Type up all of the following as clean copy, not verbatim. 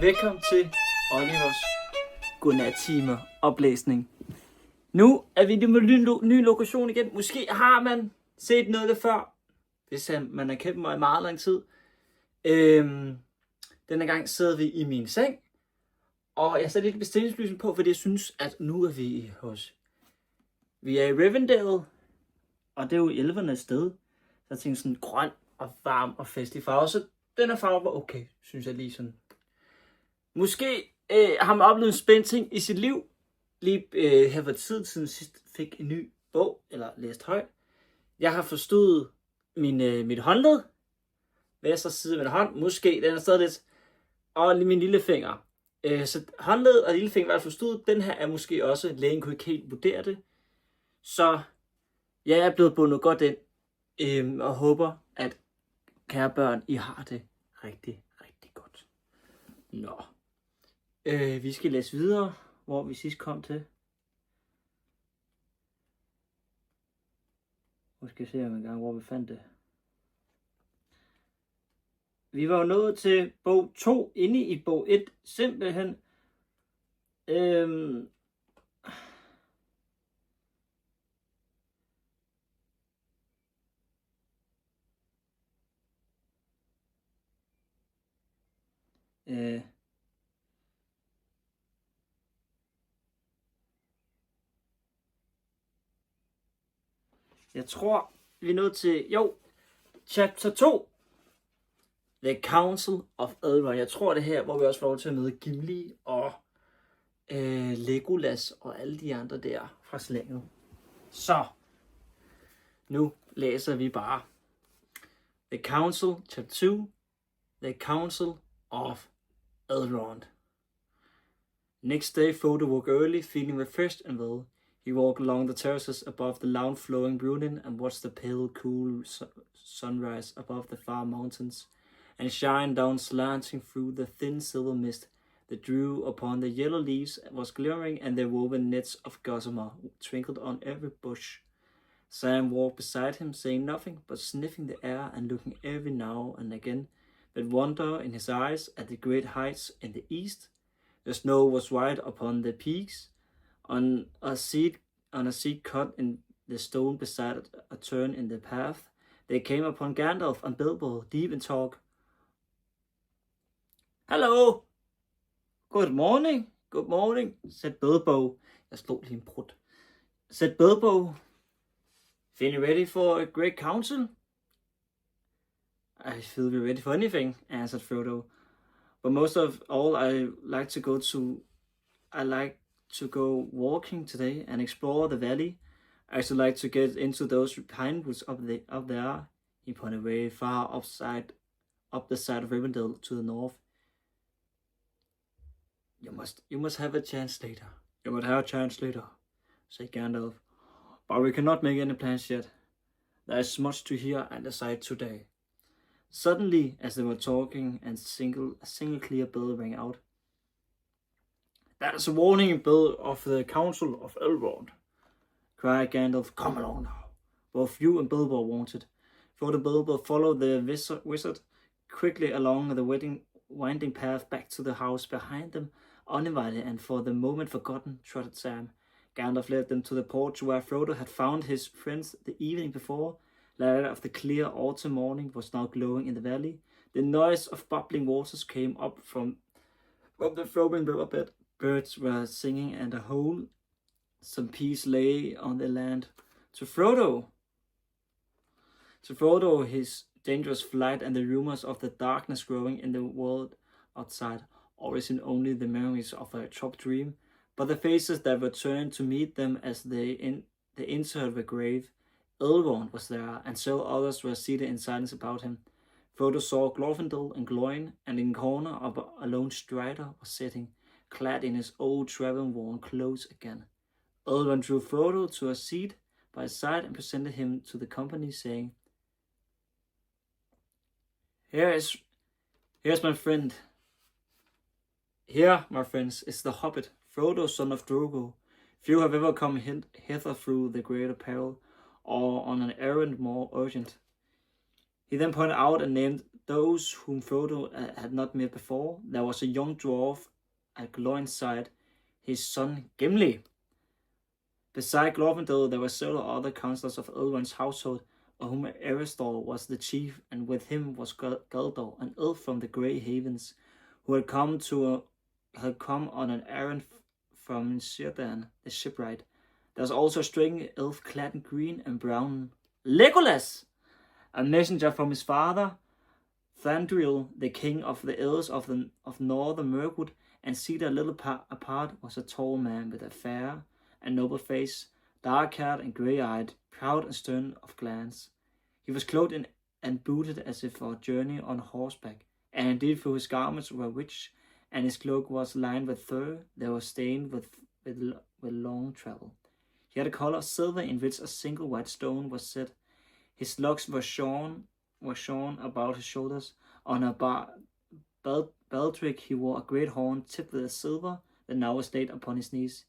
Velkommen til Olivers Godnattimer Oplæsning. Nu er vi i en ny lokation igen. Måske har man set noget af det før, hvis man har kendt mig i meget lang tid. Denne gang sidder vi i min seng, og jeg sætter lidt bestillingslysen på, fordi jeg synes, at nu er vi er i Rivendell, og det er jo elvernes sted. Så jeg tænkte sådan grøn og varm og festlig farve, så den her farve var okay, synes jeg lige sådan. Måske har man oplevet en spændende ting i sit liv, lige her for tid siden sidst fik en ny bog, eller læst højt. Jeg har forstået mit håndled, venstre side af min hånd, måske den er stadig lidt, og min lillefinger. Så håndled og lillefinger var forstået, den her er måske også, lægen kunne ikke helt vurdere det. Så ja, jeg er blevet bundet godt ind, og håber, at kære børn, I har det rigtig, rigtig godt. Nå. Vi skal læse videre, hvor vi sidst kom til. Nu skal jeg se om en gang, hvor vi fandt det. Vi var jo nået til bog 2, inde i bog 1, simpelthen. Jeg tror, vi er nået til, chapter 2. The Council of Elrond. Jeg tror det her, hvor vi også får lov til at møde Gimli og Legolas og alle de andre der fra slænget. Så, nu læser vi bare. The Council, chapter 2. The Council of Elrond. Next day, Frodo woke early, feeling refreshed and well. He walked along the terraces above the loud flowing Brunnen and watched the pale, cool sunrise above the far mountains, and shine down slanting through the thin silver mist that drew upon the yellow leaves was glimmering, and the woven nets of gossamer twinkled on every bush. Sam walked beside him, saying nothing, but sniffing the air and looking every now and again with wonder in his eyes at the great heights in the east. The snow was white upon the peaks. On a seat cut in the stone beside a turn in the path, they came upon Gandalf and Bilbo, deep in talk. Hello! Good morning, said Bilbo. Jeg slog lige en prut. Said Bilbo, feeling ready for a great council? I feel we're ready for anything, answered Frodo. But most of all, I like to go walking today and explore the valley. I also like to get into those pine woods up there. He pointed very far up the side of Rivendell to the north. You must have a chance later. You must have a chance later, said Gandalf. But we cannot make any plans yet. There is much to hear and decide today. Suddenly, as they were talking, a single clear bell rang out. That is a warning bell of the Council of Elrond, cried Gandalf. Come along now. Both you and Bilbo wanted. Frodo and Bilbo followed the wizard quickly along the winding path back to the house behind them, uninvited and for the moment forgotten, trotted Sam. Gandalf led them to the porch where Frodo had found his friends the evening before. The light of the clear autumn morning was now glowing in the valley. The noise of bubbling waters came up from the flowing riverbed. Birds were singing, and some peace lay on the land. To Frodo, his dangerous flight and the rumors of the darkness growing in the world outside always in only the memories of a troubled dream. But the faces that were turned to meet them as they entered the grave, Elrond was there, and several others were seated in silence about him. Frodo saw Glorfindel and Gloin, and in the corner of a lone Strider was sitting, clad in his old travel-worn clothes again. Elrond drew Frodo to a seat by his side and presented him to the company, saying, Here's my friend. Here, my friends, is the Hobbit, Frodo, son of Drogo. Few have ever come hither through the greater peril, or on an errand more urgent. He then pointed out and named those whom Frodo had not met before. There was a young dwarf at Glóin's side, his son Gimli. Beside Glorfindel, there were several other counselors of Elrond's household, of whom Erestor was the chief, and with him was Galdor, an elf from the Grey Havens, who had come on an errand from Círdan, the shipwright. There was also a strange elf clad in green and brown, Legolas, a messenger from his father, Thranduil, the king of the elves of northern Mirkwood, and seated a little apart was a tall man with a fair and noble face, dark-haired and grey-eyed, proud and stern of glance. He was clothed and booted as if for a journey on horseback, and indeed though his garments were rich, and his cloak was lined with fur, they were stained with long travel. He had a collar of silver in which a single white stone was set. His locks were shorn about his shoulders. On a baldric he wore a great horn tipped with silver that now was laid upon his knees.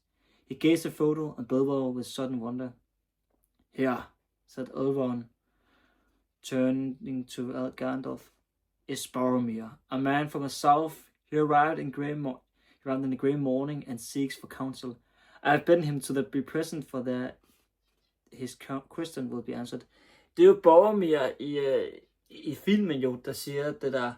He gazed at Frodo and Bilbo with sudden wonder. "Here," said Elrond, turning to Gandalf, "is Boromir, a man from the south. He arrived in the grey morning and seeks for counsel. I have bidden him to be present, for there his question will be answered." Det er jo Boromir i filmen jo, der siger det der,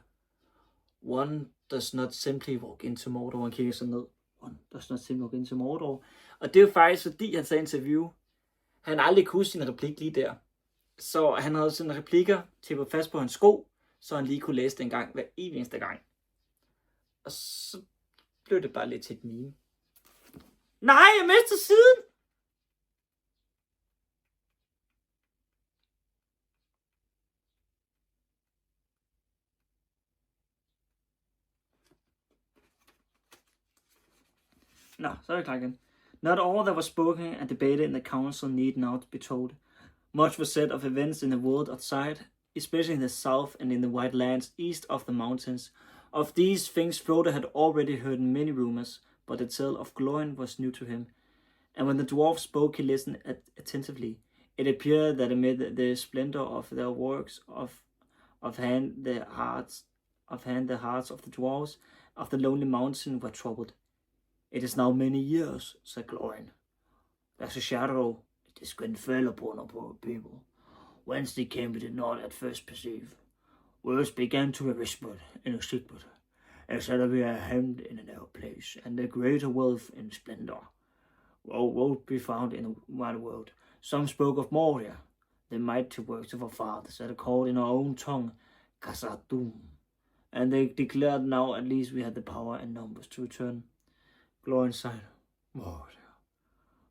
"One does not simply walk into Mordor." Han kigger sig ned. "One does not simply walk into Mordor." Og det er jo faktisk fordi, han sagde i interview, han aldrig kunne sin replik lige der. Så han havde sine replikker tippet fast på hans sko, så han lige kunne læse det en gang hver eneste gang. Og så blev det bare lidt til et meme. Nej, jeg mistede siden! Nå, så er jeg klar igen. Not all that was spoken and debated in the council need not be told. Much was said of events in the world outside, especially in the south and in the white lands east of the mountains. Of these things Frodo had already heard many rumors, but the tale of Glóin was new to him. And when the dwarf spoke, he listened attentively. It appeared that amid the splendor of their works of hand, the hearts of the dwarves of the lonely mountain were troubled. "It is now many years," said Glóin. "There's a shadow this grin fell upon our poor people. Whence they came we did not at first perceive. Words began to be whispered in a secret, as that we are hemmed in a narrow place, and the greater wealth and splendor won't be found in the wide world. Some spoke of Moria, the mighty works of our fathers that are called in our own tongue Khazad-dûm, and they declared now at least we had the power and numbers to return." Glóin sighed.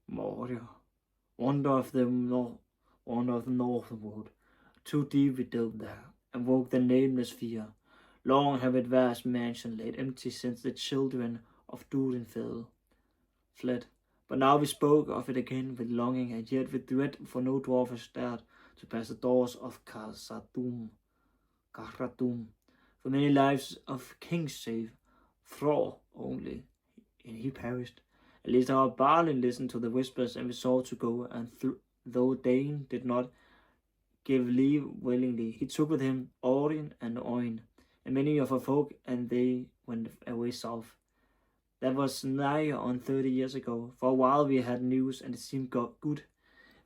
Moria, wonder of the northern world. Too deep we delved there, and woke the nameless fear. Long have its vast mansion laid empty since the children of Durin fled. But now we spoke of it again with longing, and yet with dread, for no dwarf has dared to pass the doors of Khazad-dûm. For many lives of kings save Thror only, and he perished. At least our Balin listened to the whispers and resolved to go, and though Dain did not give leave willingly, he took with him Orin and Oin, and many of our folk, and they went away south. That was nigh on 30 years ago. For a while we had news, and it seemed good.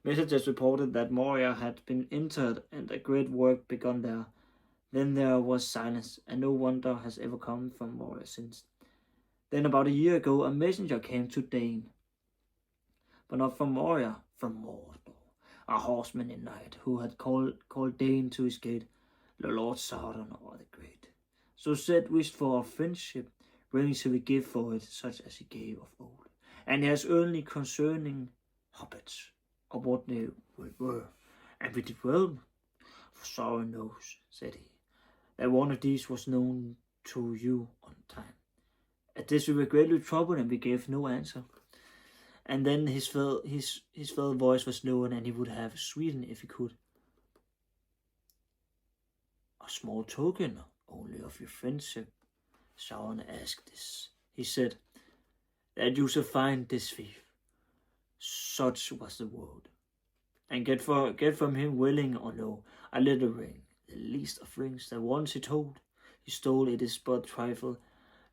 Messages reported that Moria had been entered and a great work begun there. Then there was silence, and no wonder has ever come from Moria since. Then about a year ago a messenger came to Dain, but not from Moria, from Mordor, a horseman in night, who had called Dain to his gate, the Lord Sauron or the Great. So said, wished for our friendship, willing shall we give for it, such as he gave of old. And he has only concerning hobbits, or what they were, and we did well, for Sauron knows, said he, that one of these was known to you on time. At this we were greatly troubled, and we gave no answer. And then his fell voice was lowered, and he would have Sweden if he could. A small token only of your friendship, Sauron asked this. He said, that you shall find this thief. Such was the word. And get from him, willing or no, a little ring, the least of rings that once he told. He stole it is but trifle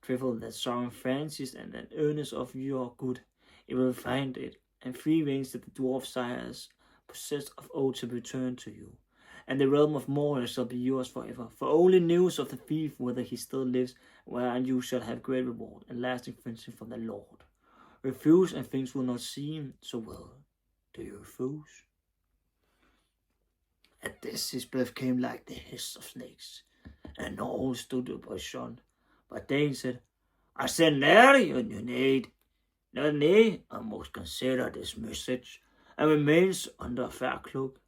that Sauron fancies, and an earnest of your good. It will find it, and 3 rings that the dwarf sires possessed of old shall return to you, and the realm of Mordor shall be yours forever. For only news of the thief, whether he still lives, wherein you shall have great reward and lasting friendship from the Lord. Refuse, and things will not seem so well. Do you refuse? At this his breath came like the hiss of snakes, and all stood up as shone. But Dane said, I said nary on your need. Not nay, I must consider this message, and remains under a fair cloak.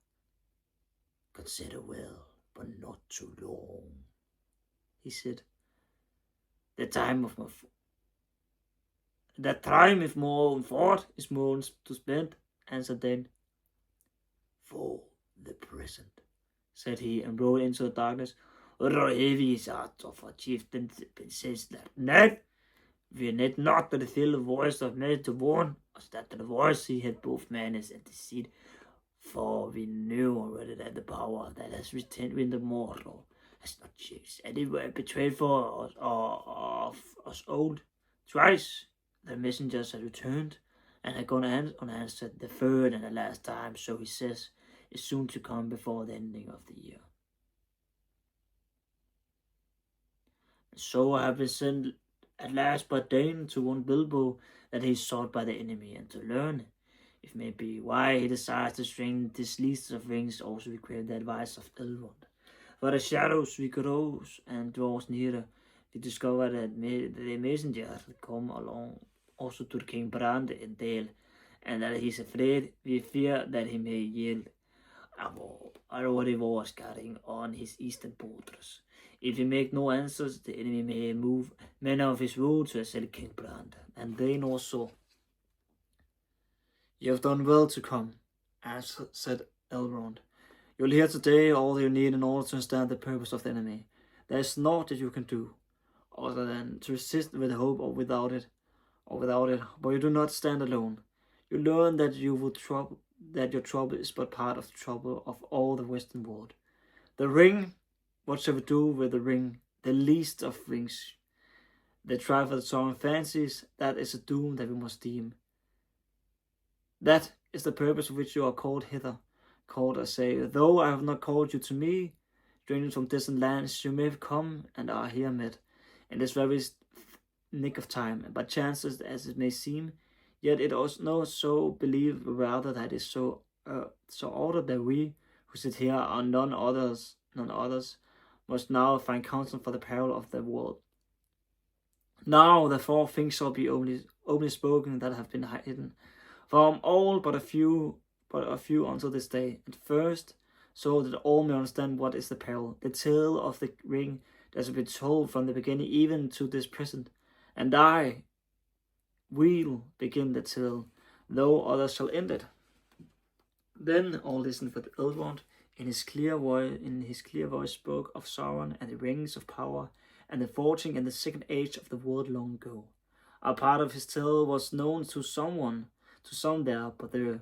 Consider well, but not too long, he said. That time if more fought is more to spend, answered Dane. For the present, said he, and rode into the darkness. Under heavy is art of a chieftain says that net. We need not to feel the voice of men to warn us that the voice he had both manners and deceit. For we knew already that the power that has retained in the mortal has not changed, and it were betrayed for us of us old. Thrice the messengers had returned, and had gone unanswered. The third and the last time, so he says, is soon to come before the ending of the year. And so I have been sent at last by Dane to warn Bilbo that he is sought by the enemy, and to learn, if may be, why he desires to string this least of rings. Also we crave the advice of Elrond. For the shadows we grows and draws nearer, we discover that the messenger had come along also to King Brand in Dale, and that he is afraid. We fear that he may yield already was carrying on his eastern borders. If we make no answers, the enemy may move many of his rule to assail King Brand, and Dane also. You have done well to come, as said Elrond. You will hear today all you need in order to understand the purpose of the enemy. There is naught that you can do, other than to resist with hope or without it, but you do not stand alone. You learn that your trouble is but part of the trouble of all the Western world. The ring, what shall we do with the ring, the least of rings? The trifle that Sauron fancies, that is a doom that we must deem. That is the purpose for which you are called hither. Called, I say, though I have not called you to me, strangers from distant lands, you may have come and are here met, in this very nick of time, and by chances as it may seem, yet it is no so believe rather that it is so ordered that we who sit here are none others, must now find counsel for the peril of the world. Now therefore things shall be only spoken that have been hidden from all but a few until this day. And first, so that all may understand what is the peril, the tale of the ring that has been told from the beginning even to this present. And I will begin the tale, though others shall end it. Then all listened with Elrond. In his clear voice spoke of Sauron and the rings of power, and the forging in the second age of the world long ago. A part of his tale was known to some there, but the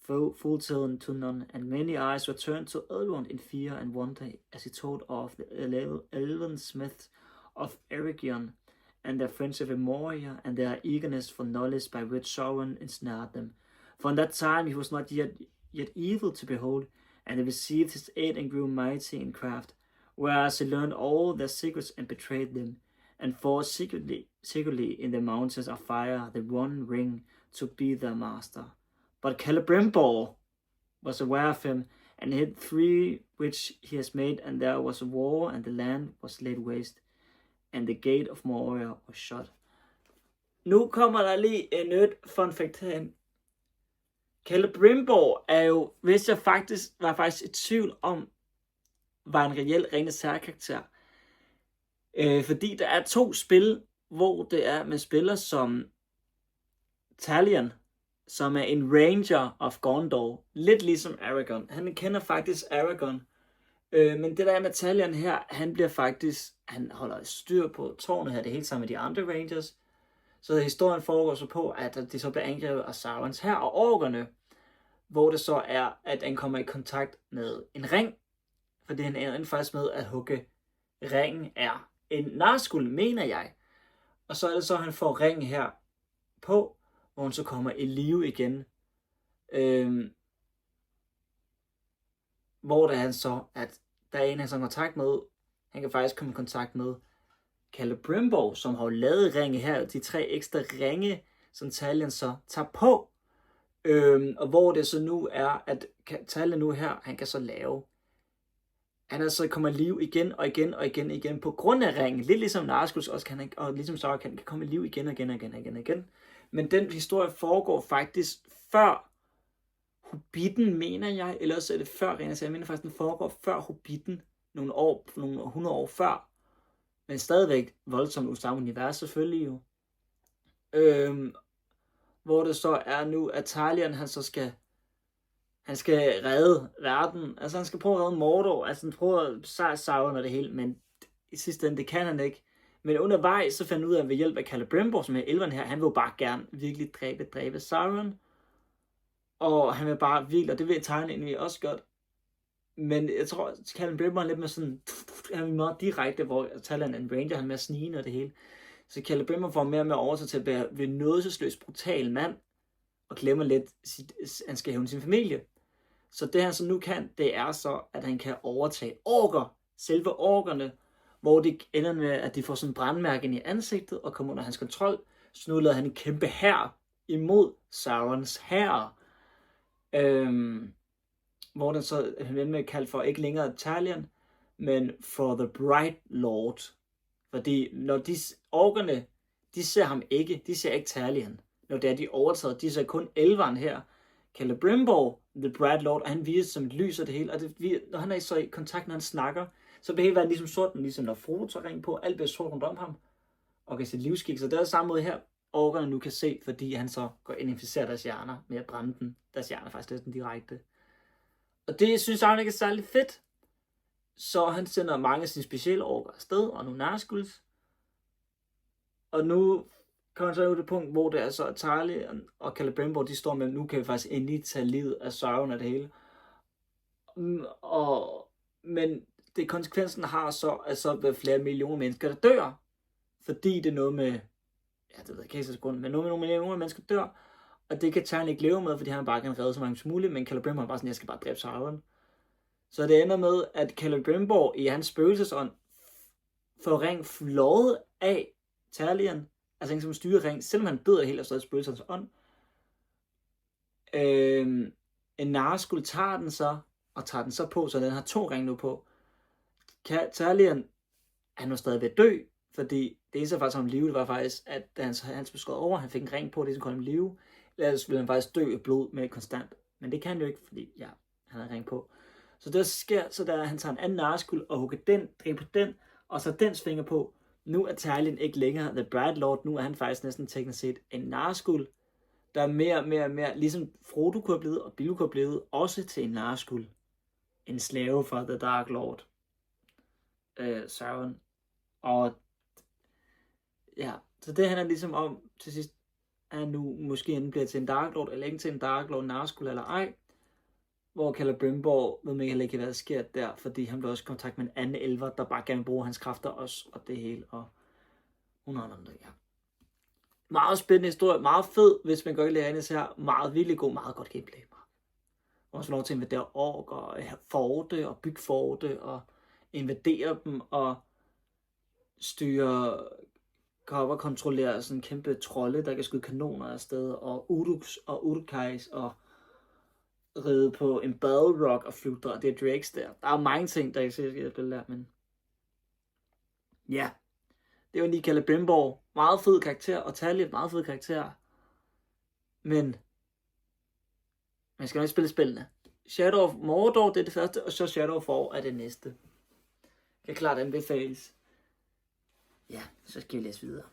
full tale to none, and many eyes were turned to Elrond in fear and wonder as he told of the elven smiths of Eregion, and their friendship with Moria, and their eagerness for knowledge by which Sauron ensnared them. From that time he was not yet evil to behold, and he received his aid and grew mighty in craft, whereas he learned all their secrets and betrayed them, and fought secretly in the mountains of fire the one ring to be their master. But Celebrimbor was aware of him, and hid 3 which he has made, and there was a war, and the land was laid waste, and the gate of Moria was shut. Nu kommer der lige en nyt fun fact her. Celebrimbor er jo, hvis jeg var faktisk i tvivl om, var en reel Ringenes Herre-karakter. Fordi der er 2 spil, hvor det er, man spiller som Talion, som er en ranger of Gondor. Lidt ligesom Aragorn. Han kender faktisk Aragorn. Men det der med Talion her, han holder styr på tårnet her, det hele sammen med de andre rangers. Så historien foregår så på, at de så bliver angrebet af Saurons her og orkerne, hvor det så er, at han kommer i kontakt med en ring. fordi han ender faktisk med at hugge ringen er en narskuld, mener jeg. Og så er det så, at han får ringen her på, hvor hun så kommer i live igen. Hvor det er han så, at der er en, han så kontakt med, han kan faktisk komme i kontakt med Celebrimbor, som har lavet ringe her, de 3 ekstra ringe, som Talion så tager på. Og hvor det så nu er, at Talion nu her, han kan så lave, han er så kommer i liv igen og igen og igen på grund af ringen. Lidt ligesom Naraskus også kan, og ligesom så kan komme i liv igen og igen. Men den historie foregår faktisk før Hobbiten, mener jeg, eller så er det før Ringenes Herre. Jeg mener faktisk, den foregår før Hobbiten, nogle 100 år før. Men stadigvæk voldsomt usamme univers selvfølgelig jo. Hvor det så er nu, at Talion, han skal redde verden. Altså han skal prøve at redde Mordor. Altså han prøver at besejre Sauron og det hele, men i sidste ende, det kan han ikke. Men undervejs, så fandt han ud af, ved hjælp af Celebrimbor, som er Elrond her, han vil jo bare gerne virkelig dræbe Sauron. Og han vil bare virkelig, og det vil Talion egentlig også godt. Men jeg tror, at Celebrimbor er lidt med sådan, han er meget direkte, hvor Talion er en ranger, han er med at snige og det hele. Så Celebrimbor får mere og mere over sig til at være ved nådesløs brutal mand, og glemmer lidt, han skal hævne sin familie. Så det han så nu kan, det er så, at han kan overtage orker, selve orkerne, hvor det ender med, at de får sådan en brandmærke ind i ansigtet, og kommer under hans kontrol. Så nu lader han en kæmpe hær imod Saurons hær. Hvor den så er kaldt for ikke længere Talion, men for The Bright Lord. Fordi når orkerne, de ser ham ikke, de ser ikke Talion. Når det er de overtaget, de ser kun Elrond her. Celebrimbor, The Bright Lord, og han viser som et lys og det hele. Og når han er så i kontakt, når han snakker, så bliver hele verden ligesom sort, ligesom når Frodo tager ring på, alt bliver sort rundt om ham, og kan se livskik. Så det er samme måde her, orkerne nu kan se, fordi han så går ind og inficerer deres hjerner med at brænde den. Deres hjerner er faktisk næsten direkte. Og det synes jeg ikke er særlig fedt. Så han sender mange af sine specielle orker afsted, og nu Nazguls. Og nu kommer så ud det punkt, hvor det er så, at Talion og Celebrimbor, de står med, nu kan vi faktisk endelig tage livet af Sauron og det hele. Men det konsekvensen har så, at så vil flere millioner mennesker, der dør. Fordi det er noget med, ja, det ved jeg ikke grund, men noget med nogle millioner mennesker dør. Og det kan Talion ikke leve med, fordi han bare kan redde så mange som muligt, men Celebrimbor er bare sådan, jeg skal bare dræbe Sauron. Så det ender med, at Celebrimbor i hans spøgelsesånd får ring flået af Talion. Altså en som styrer ring, selvom han død helt og stadig spøgelsens ånd. En Nazgul tager den så på, så den har 2 ring nu på. Talion, han var stadig ved at dø, fordi det eneste faktisk om live, det var faktisk, at da hans blev skåret over, han fik en ring på, det som kunne ham live. Ellers ville han faktisk dø af blod med konstant. Men det kan han jo ikke, fordi ja, han har ring på. Så det sker, så der han tager en anden Nazgul og hugger den, dræber på den, og så dens finger på. Nu er Talion ikke længere The Bright Lord, nu er han faktisk næsten teknisk set en Nazgul, der er mere, ligesom Frodo kunne have blevet, og Bilbo kunne have blevet, også til en Nazgul. En slave for The Dark Lord. Sauron. Og ja, så det handler ligesom om, til sidst, at nu måske enten bliver til en Dark Lord, eller ikke til en Dark Lord, Nazgul eller ej. Hvor Celebrimbor ved mig heller ikke, hvad der sker der, fordi han bliver også i kontakt med en anden elver, der bare gerne bruger hans kræfter også, og det hele, og hun har noget, ja. Meget spændende historie, meget fed, hvis man går i Ringenes Herre, meget virkelig god, meget godt gameplay. Også få lov til at invadere orker, og forte, og bygge forte, og invadere dem, og styre, kontrollere sådan en kæmpe trolde, der kan skyde kanoner afsted, og Uruks og Urukais, og ride på en Balrog og flyve det er Drakes der. Der er mange ting, der ikke ser i det spil der, men ja, det var lige Celebrimbor. Meget fed karakter, og Talion meget fed karakter. Men man skal jo ikke spille spillene. Shadow of Mordor, det er det første, og så Shadow of War er det næste. Kan klart anbefales. Ja, så skal vi læse videre.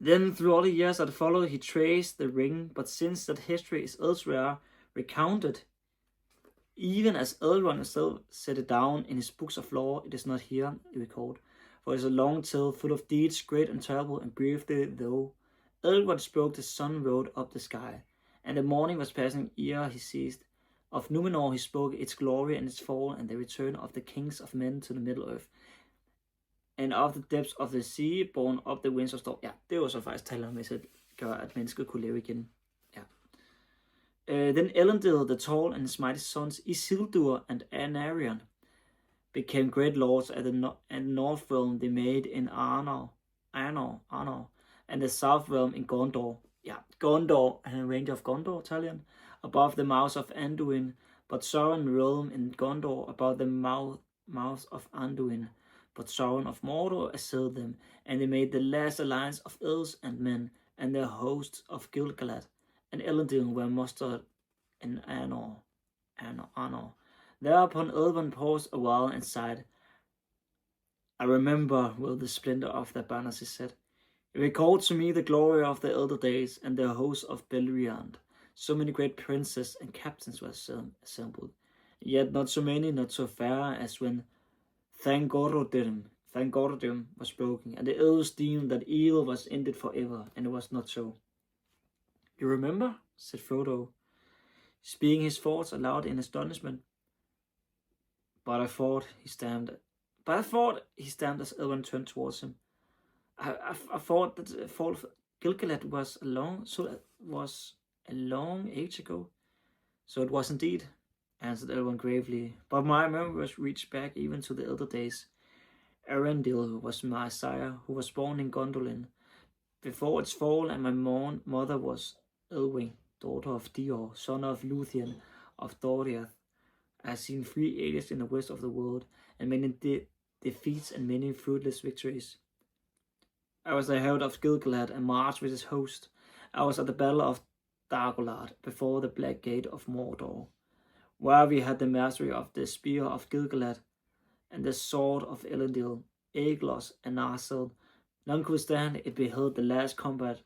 Then through all the years that followed, he traced the ring, but since that history is elsewhere recounted, even as Elrond himself set it down in his books of lore, it is not here recorded. For it is a long tale full of deeds, great and terrible, and briefly though. Elrond spoke, the sun rode up the sky, and the morning was passing ere he ceased. Of Numenor he spoke, its glory and its fall, and the return of the kings of men to the middle earth. And of the depths of the sea, born up the winds of storm. Ja, det var så faktisk talermæssigt gør, at mennesket kunne leve igen. Ja. Then Elendil, the tall and his mighty sons, Isildur and Anarion, became great lords at the north realm they made in Arnor, and the south realm in Gondor. Yeah, Gondor and a range of Gondor, Italian, above the mouth of Anduin, but Sauron realm in Gondor above the mouth of Anduin. But Sauron of Mordor assailed them, and they made the last alliance of elves and men, and the hosts of Gil-galad and Elendil were mustered in Arnor. Thereupon Elrond paused a while and sighed. I remember well the splendor of their banners, he said. It recalled to me the glory of the elder days and the host of Beleriand. So many great princes and captains were assembled, yet not so many, not so fair as when Thangorodrim was broken, and the elves deemed that evil was ended forever, and it was not so. You remember? Said Frodo, speaking his thoughts aloud in astonishment. But I thought he stamped as Elrond turned towards him. I thought that the fall of Gil-galad was a long age ago. So it was indeed, answered Elrond gravely. But my memories reached back even to the elder days. Arendil was my sire, who was born in Gondolin before its fall, and my mother was Elwing, daughter of Dior, son of Luthien of Doriath. I have seen 3 ages in the west of the world, and many defeats and many fruitless victories. I was the herald of Gil-galad and marched with his host. I was at the battle of Dagolad before the Black Gate of Mordor, where we had the mastery of the spear of Gil-galad and the sword of Elendil, Aeglos and Narsil. Notwithstanding, it beheld the last combat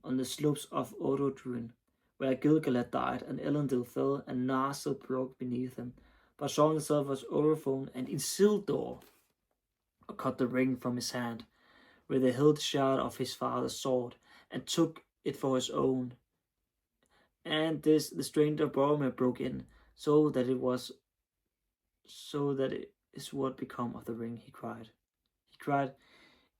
on the slopes of Orodruin, where Gil-galad died and Elendil fell and Narsil broke beneath him. But Sauron himself was overthrown, and Isildur cut the ring from his hand with the hilt shard of his father's sword, and took it for his own. And this the stranger Boromir broke in, so that it is what become of the ring, he cried.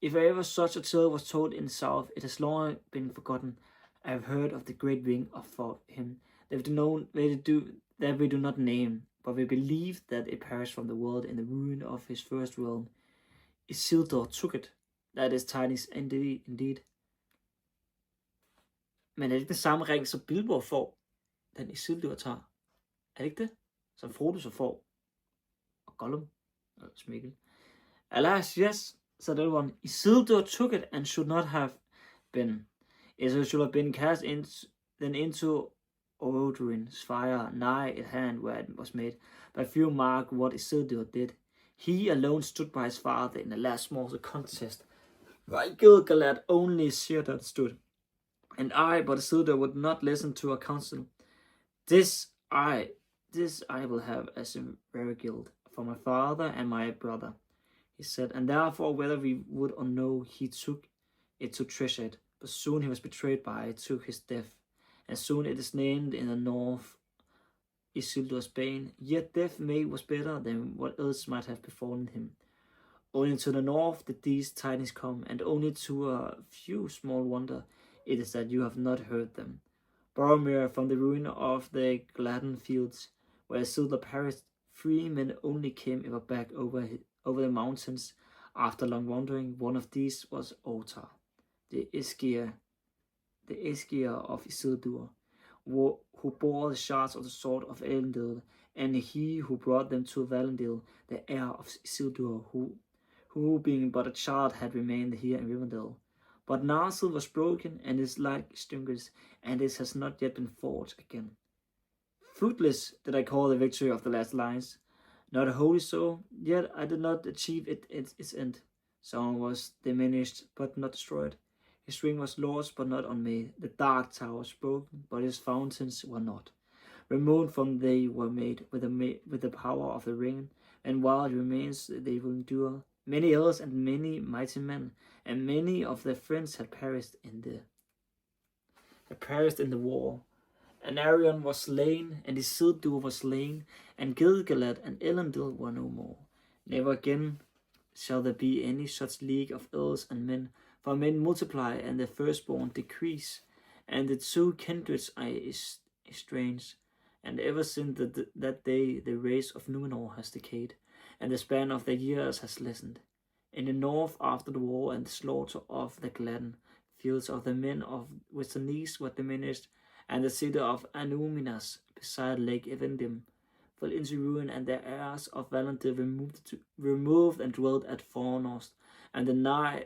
If ever such a tale was told in the south, it has long been forgotten. I have heard of the great ring of him that we do not name, but we believe that it perished from the world in the ruin of his first realm. Isildur took it. That is tiny indeed. Men er det ikke den samme ring, som Bilbo får, den Isildur tager? Er det ikke det? Som Frodo så får? Og Gollum? Og Smigel? Alas, yes, said Elrond. Isildur took it and should not have been. It should have been cast into Orodruin's fire, nigh at hand where it was made. But few mark what Isildur did. He alone stood by his father in the last mortal contest, while Gil-galad only Círdan stood. And I, but Isildur, would not listen to a counsel. This I will have as a very guilt for my father and my brother, he said, and therefore whether we would or no, he took it to treasure it. But soon he was betrayed by it, took his death, and soon it is named in the north Isildur's bane. Yet death made was better than what else might have befallen him. Only to the north did these tidings come, and only to a few small wonder it is that you have not heard them. Boromir, from the ruin of the Gladden fields, where Isildur perished, 3 men only came ever back over the mountains after long wandering. One of these was Otar, the Esquire of Isildur, who bore the shards of the sword of Elendil, and he who brought them to Valinor, the heir of Isildur, who being but a child had remained here in Rivendell. But Narsil was broken and is like extinguished, and this has not yet been forged again. Fruitless did I call the victory of the last lines, not wholly so, yet I did not achieve its end. Sauron was diminished but not destroyed. His ring was lost but not unmade. The dark tower was broken, but his fountains were not. Removed from they were made with the power of the ring, and while it remains they will endure. Many elves and many mighty men, and many of their friends had perished in the war. And Arion was slain, and Isildur was slain, and Gilgalad and Elendil were no more. Never again shall there be any such league of elves and men, for men multiply, and the firstborn decrease, and the two kindreds are estranged. And ever since that day the race of Numenor has decayed, and the span of their years has lessened. In the north, after the war and the slaughter of the gladden, fields of the men of Westernese were diminished, and the city of Anuminas beside Lake Evendim fell into ruin, and the heirs of Valentir removed and dwelt at Fornost, and the nigh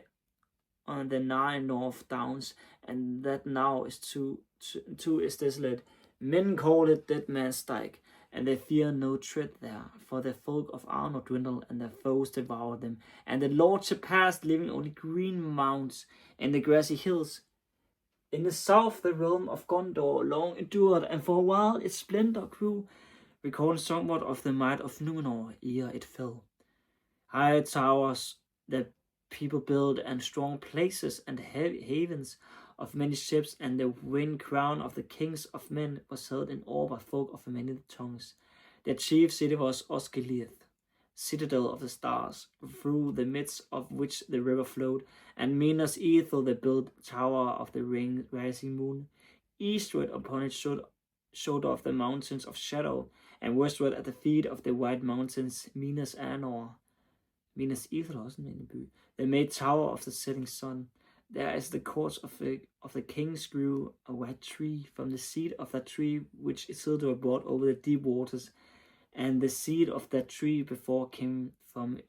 north downs, and that now is too is desolate. Men call it Dead Man's Dyke, and they fear no tread there, for the folk of Arnor dwindle, and their foes devour them, and the lordship passed, leaving only green mounds and the grassy hills. In the south the realm of Gondor long endured, and for a while its splendor grew, recalling somewhat of the might of Numenor ere it fell. High towers that people built, and strong places and havens of many ships, and the wind crown of the kings of men was held in awe by folk of many tongues. Their chief city was Osgiliath, citadel of the stars, through the midst of which the river flowed, and Minas Ithil the built tower of the rising moon. Eastward upon it shoulder of the mountains of shadow, and westward at the feet of the white mountains Minas Ithil også en by. They made tower of the setting sun. There is the courts of the kings grew a white tree, from the seed of that tree which Isildur brought over the deep waters, and the seed of that tree before came from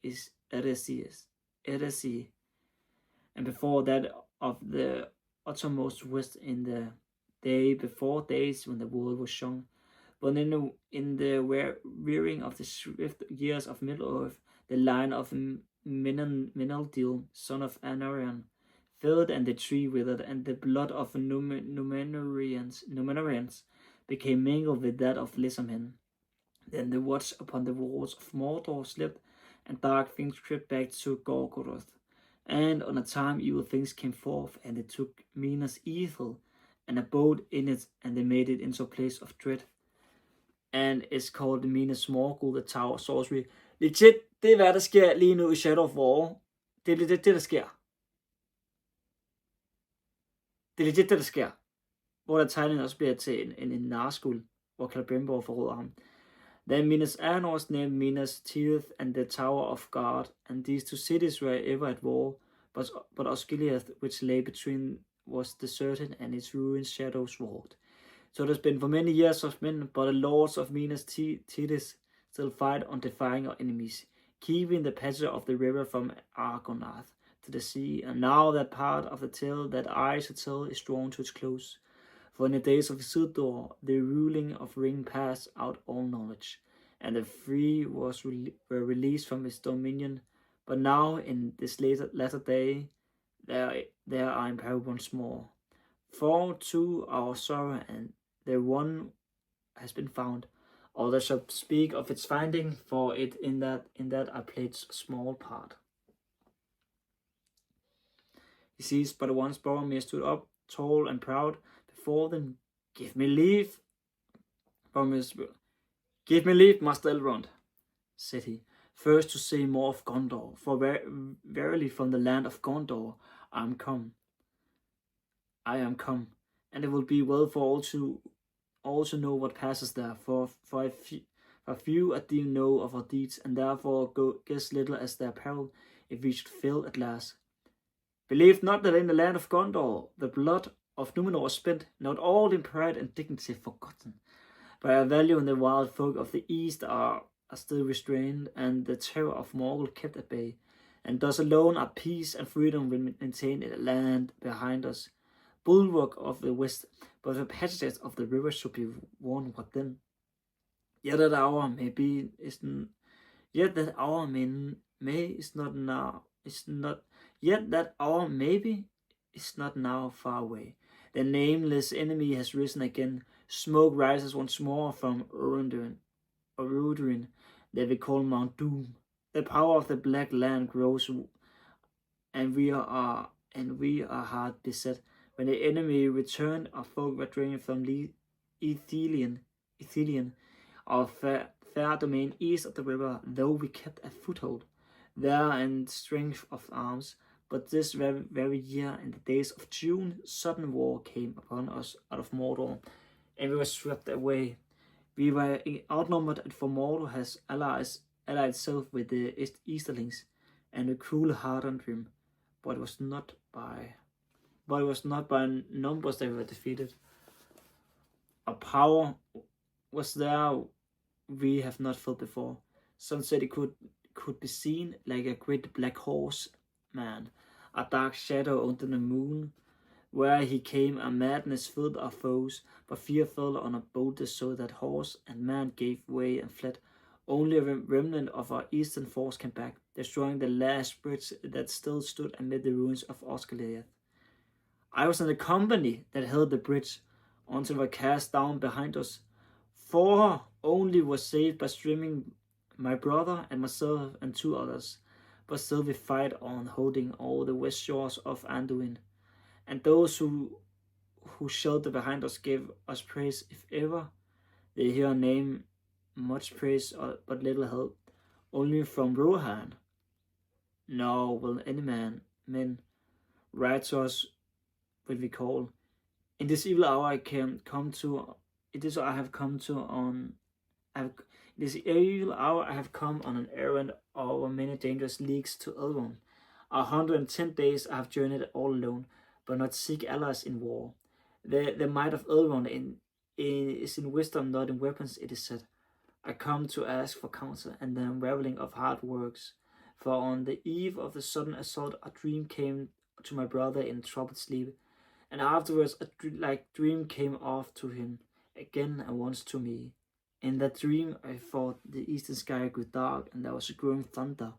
Eresy, and before that of the uttermost west in the day before days when the world was young. But in the rearing of the swift years of Middle-earth, the line of Meneldiel, son of Anarion, failed, and the tree withered, and the blood of Numenorians became mingled with that of Lissamen. Then the watch upon the walls of Mordor slept, and dark things crept back to Gorgoroth. And on a time evil things came forth, and they took Minas Ithil, and abode in it, and they made it into a place of dread. And it's called Minas Morgul, the Tower of Sorcery. Legit, det er hvad der sker lige nu i Shadow of War. Det er legit det, der sker. Det er legit det, der sker. Hvor der tegningen også bliver til en narskuld, hvor Celebrimbor forråder ham. Then Minas Anors named Minas Tirith and the Tower of God, and these two cities were ever at war, but Osgiliath, which lay between, was deserted, and its ruins shadows wrought. So it has been for many years of men, but the lords of Minas Tirith still fight on defying our enemies, keeping the passage of the river from Argonath to the sea, and now that part of the tale that I should tell is drawn to its close. For in the days of Isildur, the ruling of Ring passed out all knowledge, and the free were released from his dominion. But now, in this latter day, there are in peril once more. For to our sorrow, and the one has been found. Others shall speak of its finding, for it in that I played a small part. He sees but once Boromir stood up, tall and proud, before them. Give me leave, give me leave, Master Elrond, said he, first to say more of Gondor, for verily from the land of Gondor I am come, and it will be well for all to know what passes there, for few at thee know of our deeds, and therefore guess little as their peril, if we should fail at last. Believe not that in the land of Gondor the blood of Numenor is spent, not all in pride and dignity forgotten, but our value in the wild folk of the east are still restrained, and the terror of Morgul kept at bay, and thus alone are peace and freedom maintained in the land behind us, bulwark of the west, but the passages of the river should be worn what then? Yet that hour maybe is not now far away. The nameless enemy has risen again. Smoke rises once more from Uruduin, that we call Mount Doom. The power of the Black Land grows, and we are hard beset. When the enemy returned, our folk were drained from Ithilien, our fair domain east of the river, though we kept a foothold there in strength of arms. But this very year, in the days of June, sudden war came upon us out of Mordor, and we were swept away. We were outnumbered, for Mordor has allied itself with the Easterlings, and the cruel hardened him. But it was not by numbers they were defeated. A power was there we have not felt before. Some said it could be seen like a great black horse man, a dark shadow under the moon. Where he came, a madness filled our foes, but fear fell on our boldest, so that horse and man gave way and fled. Only a remnant of our eastern force came back, destroying the last bridge that still stood amid the ruins of Osgiliath. I was in the company that held the bridge until it was cast down behind us. 4 only were saved by swimming, my brother and myself and 2 others. But still we fight on, holding all the west shores of Anduin. And those who shelter behind us give us praise, if ever they hear our name, much praise but little help, only from Rohan. Nor will any men write to us when we call. In this evil hour I have come on an errand over many dangerous leagues to Elrond. 110 days I have journeyed all alone, but not seek allies in war. The might of Elrond is in wisdom, not in weapons, it is said. I come to ask for counsel and the unraveling of hard works. For on the eve of the sudden assault, a dream came to my brother in troubled sleep, and afterwards a dream came off to him, again and once to me. In that dream I thought the eastern sky grew dark, and there was a growing thunder.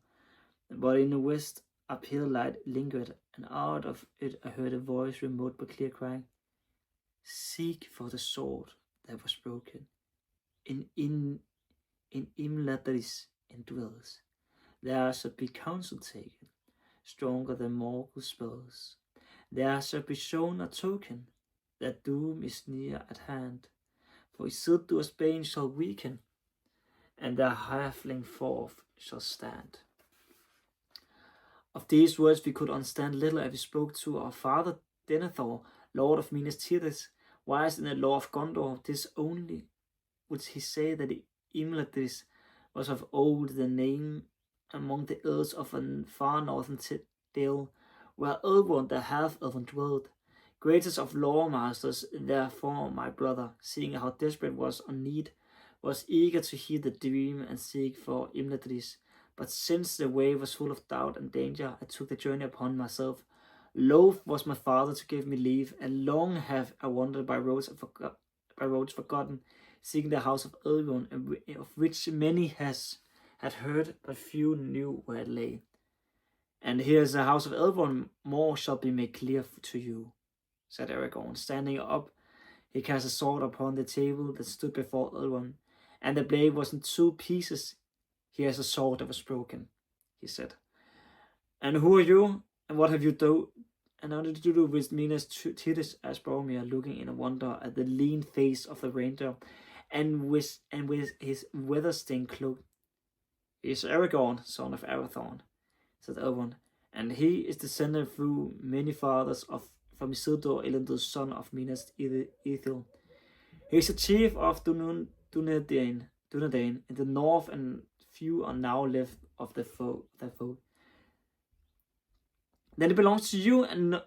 But in the west a pale light lingered, and out of it I heard a voice, remote but clear, crying, "Seek for the sword that was broken. In Imladris indwells. There shall be counsel taken, stronger than mortal spells. There shall be shown a token that doom is near at hand. For Isildur's bane shall weaken, and the halfling forth shall stand." Of these words we could understand little as we spoke to our father Denethor, lord of Minas Tirith, wise in the law of Gondor. This only would he say, that Imladris was of old the name among the earls of a far northern dale, where Elrond the half-elven dwelled. Greatest of lawmasters, therefore, my brother, seeing how desperate was on need, was eager to hear the dream and seek for Imladris. But since the way was full of doubt and danger, I took the journey upon myself. Loath was my father to give me leave, and long have I wandered by roads forgotten, seeking the house of Elrond, of which many had heard, but few knew where it lay. And here is the house of Elrond, more shall be made clear to you, said Aragorn. Standing up, he cast a sword upon the table that stood before Elrond, and the blade was in 2 pieces. "Here is a sword that was broken," he said. "And who are you, and what have you done? And how did you do with Minas Tirith?" asked Boromir, looking in wonder at the lean face of the ranger, and with his weather-stained cloak. "He is Aragorn, son of Arathorn," said Elrond, "and he is descended through many fathers from Isildur, Elendil's son of Minas Ithil. He is the chief of Dunedain in the north, and few are now left of their folk. "Then it belongs to you, and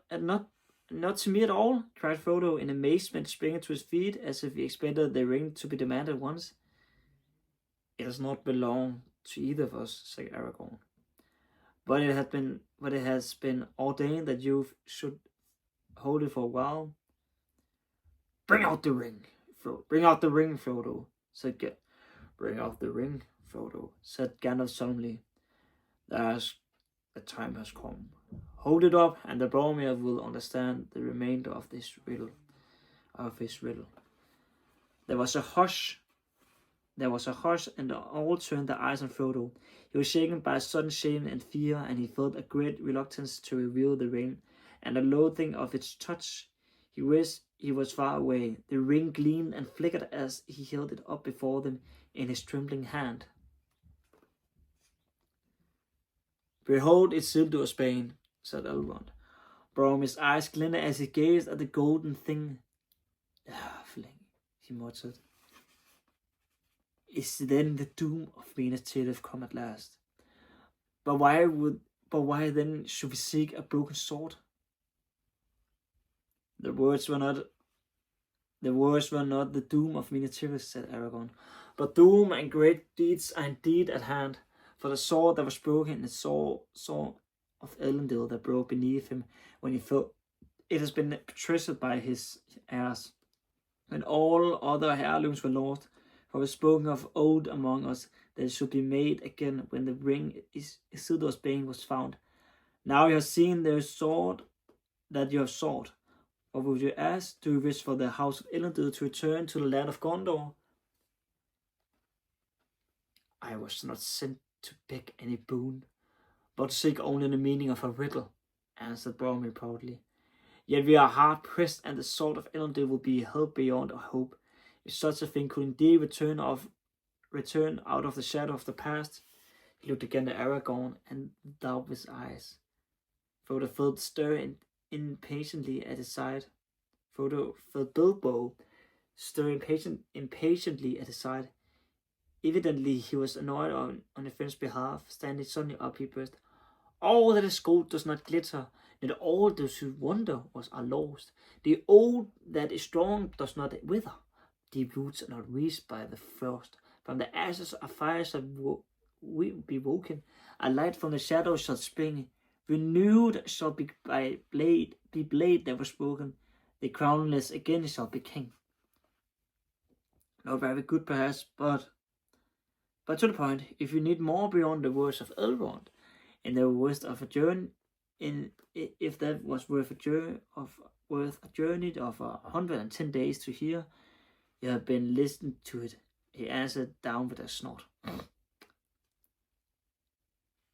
not to me at all," cried Frodo in amazement, springing to his feet as if he expected the ring to be demanded at once. "It does not belong to either of us," said Aragorn. But it has been ordained that you should hold it for a while." Bring out the ring, Frodo," said "Bring out the ring, Frodo," said Gandalf solemnly. "The time has come. Hold it up, and the Boromir will understand the remainder of this riddle." There was a hush, and all turned their eyes on Frodo. He was shaken by a sudden shame and fear, and he felt a great reluctance to reveal the ring, and a loathing of its touch. He wished he was far away. The ring gleamed and flickered as he held it up before them in his trembling hand. "Behold Isildur's bane," said Elrond. Boromir's eyes glinted as he gazed at the golden thing. "Halfling," he muttered. "Is then the doom of Minas Tirith come at last? But why then should we seek a broken sword?" The words were not the doom of Minas Tirith, said Aragorn, but doom and great deeds are indeed at hand. For the sword that was broken in the sword of Elendil that broke beneath him when he fell, it has been treasured by his heirs. When all other heirlooms were lost, for it was spoken of old among us that it should be made again when the ring Isildur's bane was found. Now you have seen the sword that you have sought. What would you ask? Do you wish for the house of Elendil to return to the land of Gondor? I was not sent to beg any boon, but to seek only the meaning of a riddle, answered Boromir proudly. Yet we are hard pressed, and the sword of Elendil will be held beyond our hope. If such a thing could indeed return out of the shadow of the past. He looked again at Aragorn and doubted his eyes. Frodo felt stir impatiently at his side. Frodo felt Bilbo stir impatiently at his side. Evidently, he was annoyed on the friend's behalf. Standing suddenly up, he burst, "All that is gold does not glitter, and all those who wander are lost. The old that is strong does not wither. Deep roots are not reached by the frost. From the ashes a fire shall be woken. A light from the shadows shall spring. Renewed shall be blade that was broken. The crownless again shall be king." Not very good, perhaps, but to the point. If you need more beyond the words of Elrond, and the worst of a journey, if that was worth a journey of 110 days to hear, you have been listening to it, he answered down with a snort.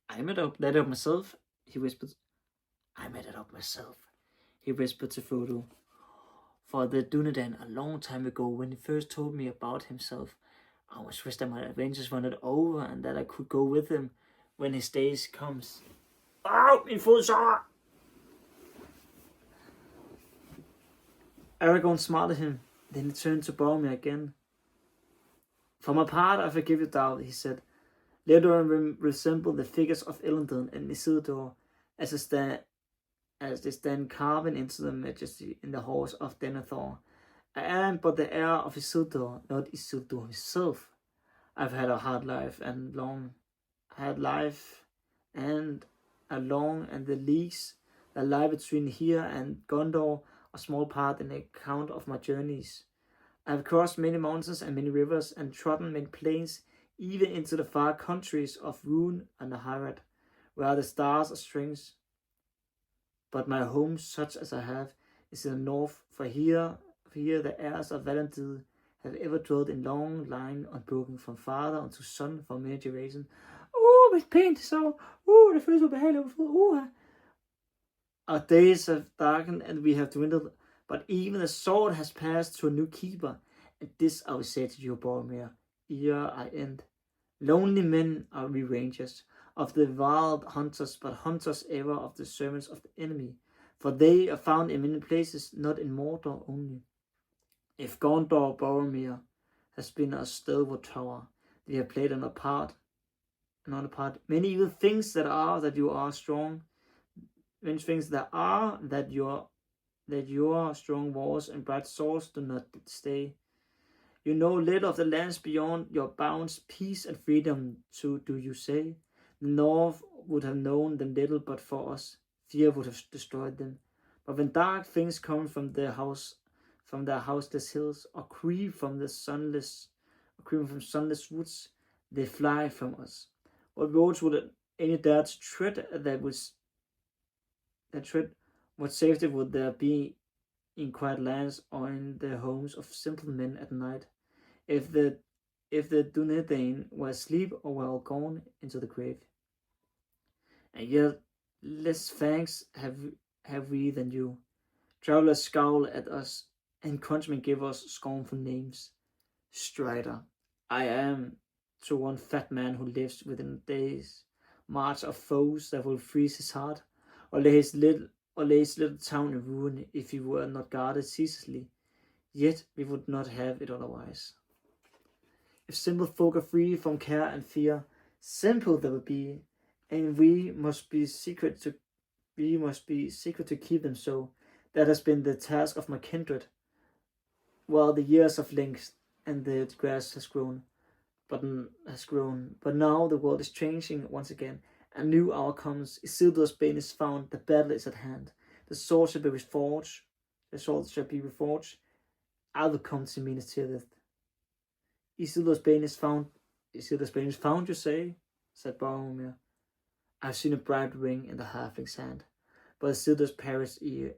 I made that up myself, he whispered. I made it up myself, he whispered to Frodo. For the Dunedain a long time ago, when he first told me about himself, I always wished that my adventures were not over and that I could go with him when his days comes. Ow, min fod så! Aragorn smiled at him. Then he turned to Boromir again. For my part, I forgive your doubt, he said. Let them resemble the figures of Elendil and Isildur as they stand carven into the majesty in the halls of Denethor. I am but the heir of Isildur, not Isildur himself. I've had a hard life and the leagues that lie between here and Gondor a small part in the account of my journeys. I have crossed many mountains and many rivers and trodden many plains, even into the far countries of Rhûn and Harad, where the stars are strings. But my home, such as I have, is in the north, for here the heirs of Valentin have ever dwelt in long line unbroken from father unto son for many generations. Mit pænt så. Det føles så behageligt. Our days have darkened and we have dwindled, but even the sword has passed to a new keeper. And this I will say to you, Boromir, ere I end. Lonely men are we rangers, of the wild hunters, but hunters ever of the servants of the enemy. For they are found in many places, not in Mordor only. If Gondor, Boromir, has been a stalwart tower, they have played another part. Many evil things that you are strong. Many things that your strong walls and bright swords do not stay. You know little of the lands beyond your bounds, peace and freedom too, do you say? The north would have known them little, but for us, fear would have destroyed them. But when dark things come from their houseless hills, or creep from sunless woods, they fly from us. What roads would any dare to tread what safety would there be in quiet lands or in the homes of simple men at night, if the Dunedain were asleep or were all gone into the grave? And yet less thanks have we than you. Travelers scowl at us and countrymen give us scornful names. Strider, I am to one fat man who lives within a day's march of foes that will freeze his heart, or lay his little town in ruin if he were not guarded ceaselessly. Yet we would not have it otherwise. If simple folk are free from care and fear, simple they will be, and we must be secret to keep them so. That has been the task of my kindred, while the years have lengthened and the grass has grown. But now the world is changing once again. A new hour comes. Isildur's bane is found. The battle is at hand. The sword shall be reforged. I will come to Minas Tirith. Isildur's bane is found. Isildur's bane is found, you say? Said Boromir. I have seen a bright ring in the halfling's hand. But Isildur's perished ere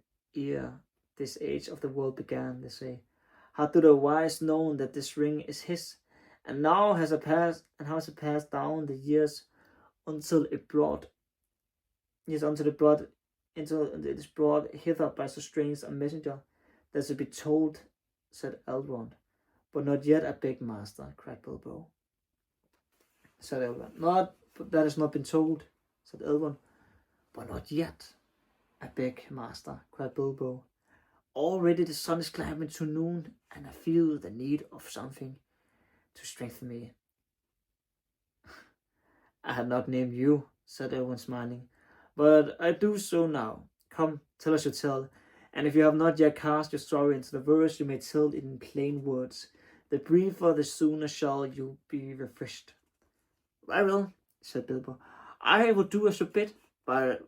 this age of the world began, they say. How do the wise know that this ring is his? And now has it passed down the years until it brought hither by so strange a messenger that should be told, said Elrond. But not yet, I beg, master, cried Bilbo. Said Elrond. That has not been told, said Elrond. But not yet, I beg, master, cried Bilbo. Already the sun is climbing to noon, and I feel the need of something to strengthen me. I had not named you, said Elrond, smiling, but I do so now. Come, tell us your tale, and if you have not yet cast your story into the verse, you may tell it in plain words. The briefer, the sooner shall you be refreshed. I will, said Bilbo. I will do as you bid, but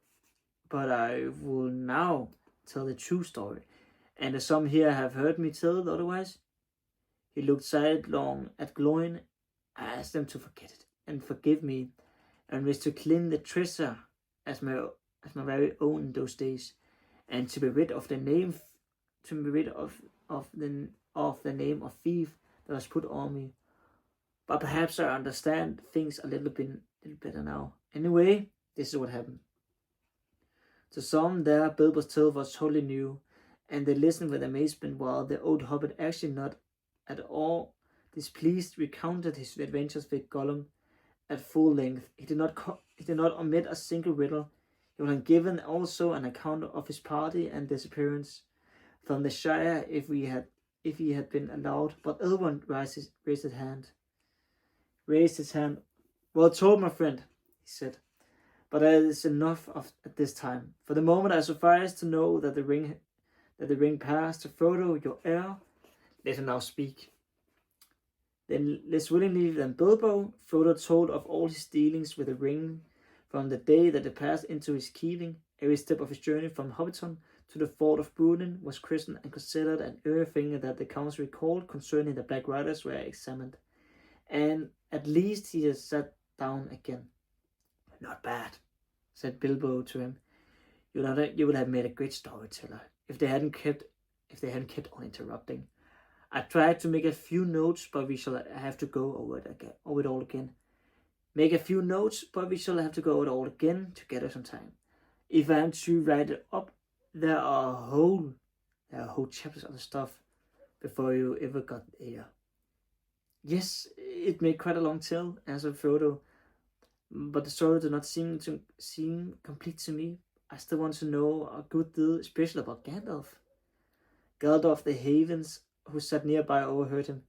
I will now tell the true story, and as some here have heard me tell it otherwise. He looked sidelong at Gloin. I asked them to forget it and forgive me, and wish to claim the treasure as my very own in those days, and to be rid of the name, of the name of thief that was put on me. But perhaps I understand things a little better now. Anyway, this is what happened. To some there, Bilbo's tale was totally new, and they listened with amazement, while the old hobbit, actually not at all displeased, recounted his adventures with Gollum at full length. He did not omit a single riddle. He would have given also an account of his party and disappearance from the Shire if he had been allowed. But Elrond raised his hand. Well told, my friend, he said. But that is enough at this time. For the moment, I suffice to know that the ring passed to Frodo, your heir. Let him now speak. Then, less willingly than Bilbo, Frodo told of all his dealings with the ring from the day that it passed into his keeping. Every step of his journey from Hobbiton to the fort of Brunnen was christened and considered, and everything that the council recalled concerning the Black Riders were examined. And at least he has sat down again. Not bad, said Bilbo to him. You would have made a great storyteller if they hadn't kept on interrupting. I tried to make a few notes, but we shall have to go over it all again. Make a few notes, but we shall have to go over it all again together sometime. If I am to write it up, there are whole chapters of the stuff before you ever got here. Yes, it made quite a long tale, answered Frodo, but the story did not seem complete to me. I still want to know a good deal, especially about Gandalf. Gandalf the Havens, who sat nearby, overheard him.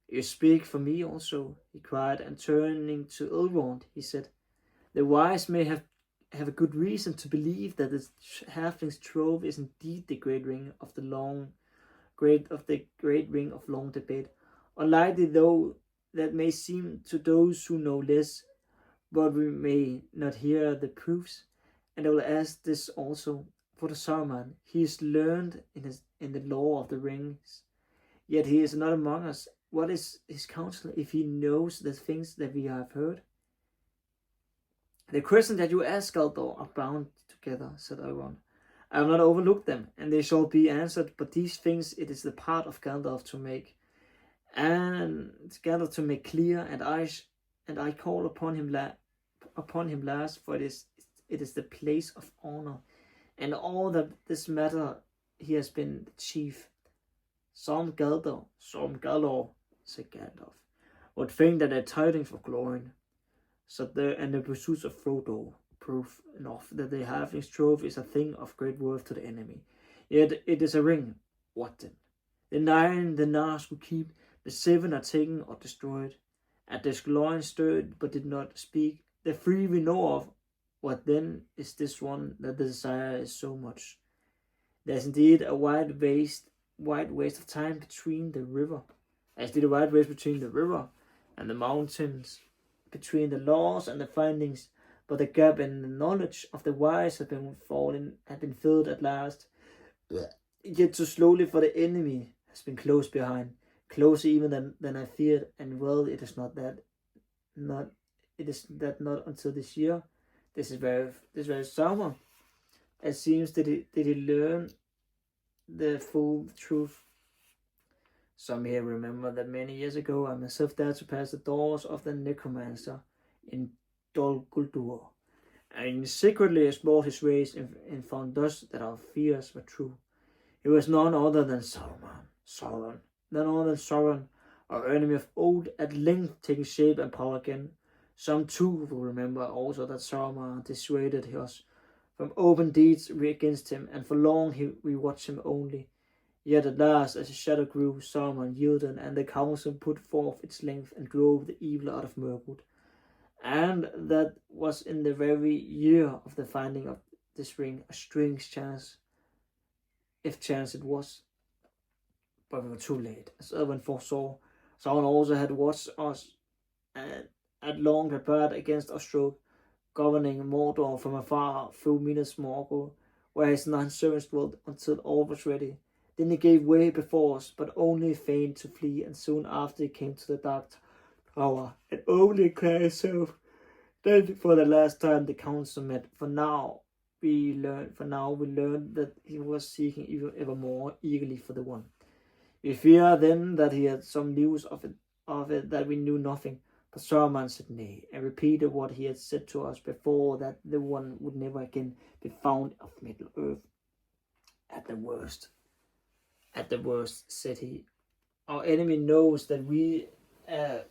You speak for me also, he cried, and turning to Elrond, he said, the wise may have a good reason to believe that the halfling's trove is indeed the great ring of great ring of long debate. Unlikely though that may seem to those who know less, but we may not hear the proofs. And I will ask this also for the Saruman. He is learned in the lore of the rings, yet he is not among us. What is his counsel if he knows the things that we have heard? The questions that you ask, Galdor, are bound together, said Elrond. I have not overlooked them, and they shall be answered. But these things it is the part of Gandalf to make, clear, and I call upon him last, for it is the place of honor, and all that this matter he has been the chief. Some Galador, said Gandalf, would think that their tidings of glory, and the pursuits of Frodo, prove enough that the halfling's trove is a thing of great worth to the enemy. Yet it is a ring. What then? The 9 the Nars would keep, the 7 are taken or destroyed. At the loins stirred, but did not speak. The 3 we know of. What then is this one that the desire is so much? There's indeed a wide waste of time between the river. As did a wide waste between the river and the mountains, between the laws and the findings, but the gap in the knowledge of the wise had been filled at last. Yet too slowly, for the enemy has been close behind, closer even than I feared, and well, it is not until this year, this very summer, it seems did he learn the full truth. Some here remember that many years ago I myself dared to pass the doors of the necromancer in Dol Guldur, and secretly explored his ways and found thus that our fears were true. He was none other than Sauron, our enemy of old, at length taking shape and power again. Some too will remember also that Sauron dissuaded us from open deeds against him, and for long we watched him only. Yet at last, as his shadow grew, Sauron yielded, and the council put forth its length and drove the evil out of Mirkwood. And that was in the very year of the finding of this ring, a strange chance, if chance it was. But we were too late, as Elrond foresaw. Sauron also had watched us, and had long prepared against our stroke, governing Mordor from afar through Minas Morgul, where his 9 servants dwelt until all was ready. Then he gave way before us, but only feigned to flee, and soon after he came to the Dark Tower, and only declared himself. Then for the last time the council met, for now we learned that he was seeking even ever more eagerly for the one. We fear then that he had some news of it that we knew nothing. But Saruman said nay, and repeated what he had said to us before, that the one would never again be found of Middle-earth. At the worst, said he, our enemy knows that at